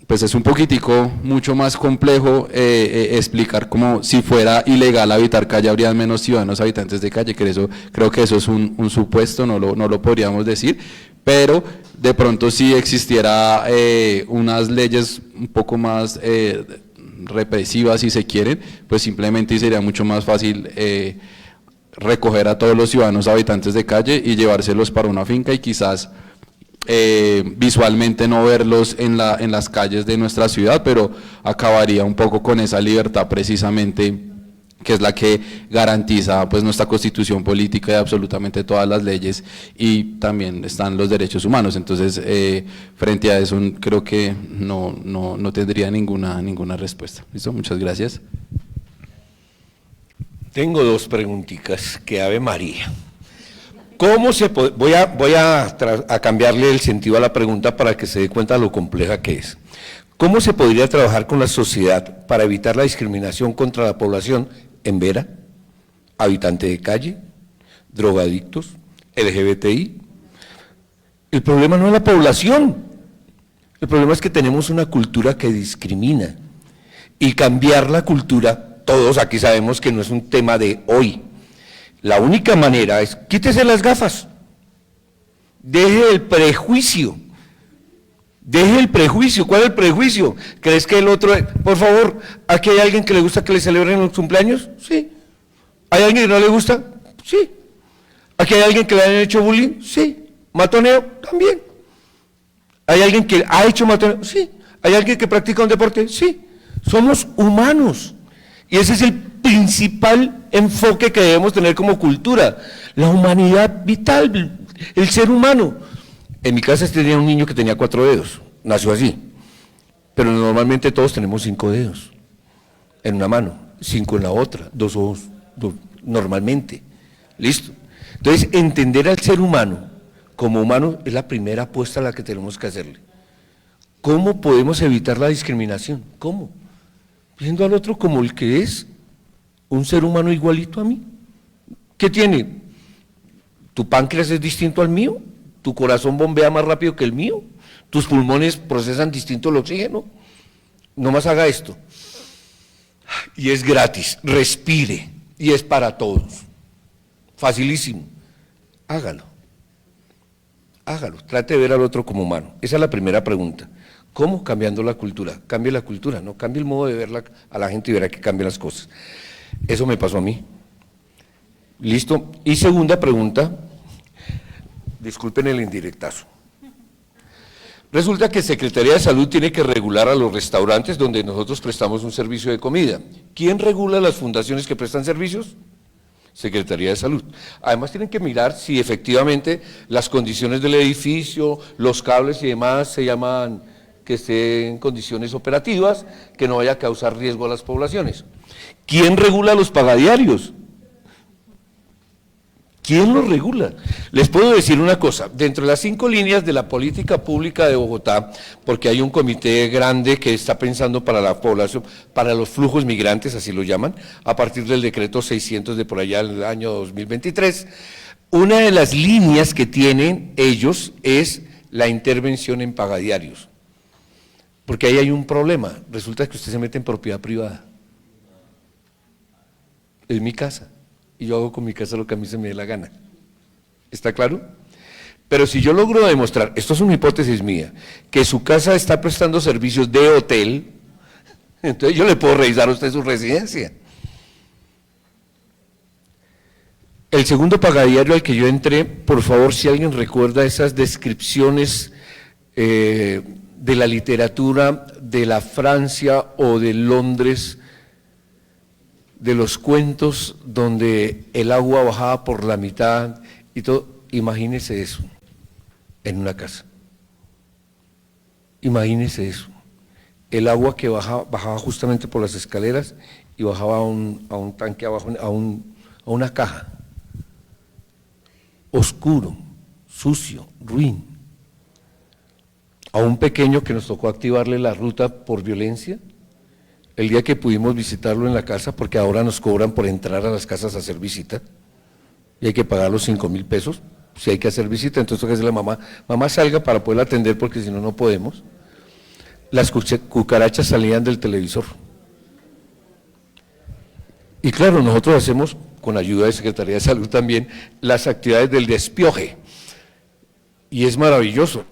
pues es un poquitico mucho más complejo explicar como si fuera ilegal habitar calle habría menos ciudadanos habitantes de calle, que eso, creo que eso es un supuesto, no lo podríamos decir, pero de pronto si existiera unas leyes un poco más represivas si se quieren, pues simplemente sería mucho más fácil recoger a todos los ciudadanos habitantes de calle y llevárselos para una finca y quizás visualmente no verlos en las calles de nuestra ciudad, pero acabaría un poco con esa libertad precisamente que es la que garantiza pues nuestra constitución política y absolutamente todas las leyes, y también están los derechos humanos. Entonces frente a eso creo que no tendría ninguna respuesta. ¿Listo? Muchas gracias. Tengo dos preguntitas, que Ave María. ¿Cómo se puede? Voy a cambiarle el sentido a la pregunta para que se dé cuenta de lo compleja que es. ¿Cómo se podría trabajar con la sociedad para evitar la discriminación contra la población en Vera, habitante de calle, drogadictos, LGBTI? El problema no es la población, el problema es que tenemos una cultura que discrimina, y cambiar la cultura, todos aquí sabemos que no es un tema de hoy. La única manera es, quítese las gafas, deje el prejuicio. ¿Cuál es el prejuicio? ¿Crees que el otro, por favor, aquí hay alguien que le gusta que le celebren los cumpleaños? Sí. ¿Hay alguien que no le gusta? Sí. ¿Aquí hay alguien que le han hecho bullying? Sí. ¿Matoneo? También. ¿Hay alguien que ha hecho matoneo? Sí. ¿Hay alguien que practica un deporte? Sí. Somos humanos. Y ese es el principal enfoque que debemos tener como cultura, la humanidad vital, el ser humano. En mi casa tenía un niño que tenía 4 dedos, nació así, pero normalmente todos tenemos 5 dedos en una mano, 5 en la otra, 2 ojos, normalmente, listo. Entonces, entender al ser humano como humano es la primera apuesta a la que tenemos que hacerle. ¿Cómo podemos evitar la discriminación? ¿Cómo? Viendo al otro como el que es, un ser humano igualito a mí. ¿Qué tiene? ¿Tu páncreas es distinto al mío? ¿Tu corazón bombea más rápido que el mío? ¿Tus pulmones procesan distinto el oxígeno? No más haga esto. Y es gratis, respire, y es para todos. Facilísimo. Hágalo. Trate de ver al otro como humano. Esa es la primera pregunta. ¿Cómo? Cambiando la cultura. Cambie la cultura, no cambie el modo de ver a la gente y verá que cambian las cosas. Eso me pasó a mí. Listo. Y segunda pregunta, disculpen el indirectazo. Resulta que Secretaría de Salud tiene que regular a los restaurantes donde nosotros prestamos un servicio de comida. ¿Quién regula las fundaciones que prestan servicios? Secretaría de Salud. Además tienen que mirar si efectivamente las condiciones del edificio, los cables y demás se llaman, que estén en condiciones operativas, que no vaya a causar riesgo a las poblaciones. ¿Quién regula los pagadiarios? ¿Quién los regula? Les puedo decir una cosa, dentro de las 5 líneas de la política pública de Bogotá, porque hay un comité grande que está pensando para la población, para los flujos migrantes, así lo llaman, a partir del decreto 600 de por allá del año 2023, una de las líneas que tienen ellos es la intervención en pagadiarios, porque ahí hay un problema, resulta que usted se mete en propiedad privada, es mi casa. Y yo hago con mi casa lo que a mí se me dé la gana. ¿Está claro? Pero si yo logro demostrar, esto es una hipótesis mía, que su casa está prestando servicios de hotel, entonces yo le puedo revisar a usted su residencia. El segundo pagadiario al que yo entré, por favor, si alguien recuerda esas descripciones de la literatura de la Francia o de Londres, de los cuentos donde el agua bajaba por la mitad y todo, imagínese eso en una casa. Imagínese eso. El agua que bajaba justamente por las escaleras y bajaba a un tanque abajo, a una caja. Oscuro, sucio, ruin. A un pequeño que nos tocó activarle la ruta por violencia, el día que pudimos visitarlo en la casa, porque ahora nos cobran por entrar a las casas a hacer visita, y hay que pagar los 5.000 pesos, si hay que hacer visita, entonces toca decirle a mamá, mamá salga para poderla atender porque si no, no podemos. Las cucarachas salían del televisor. Y claro, nosotros hacemos, con ayuda de Secretaría de Salud también, las actividades del despioje, y es maravilloso.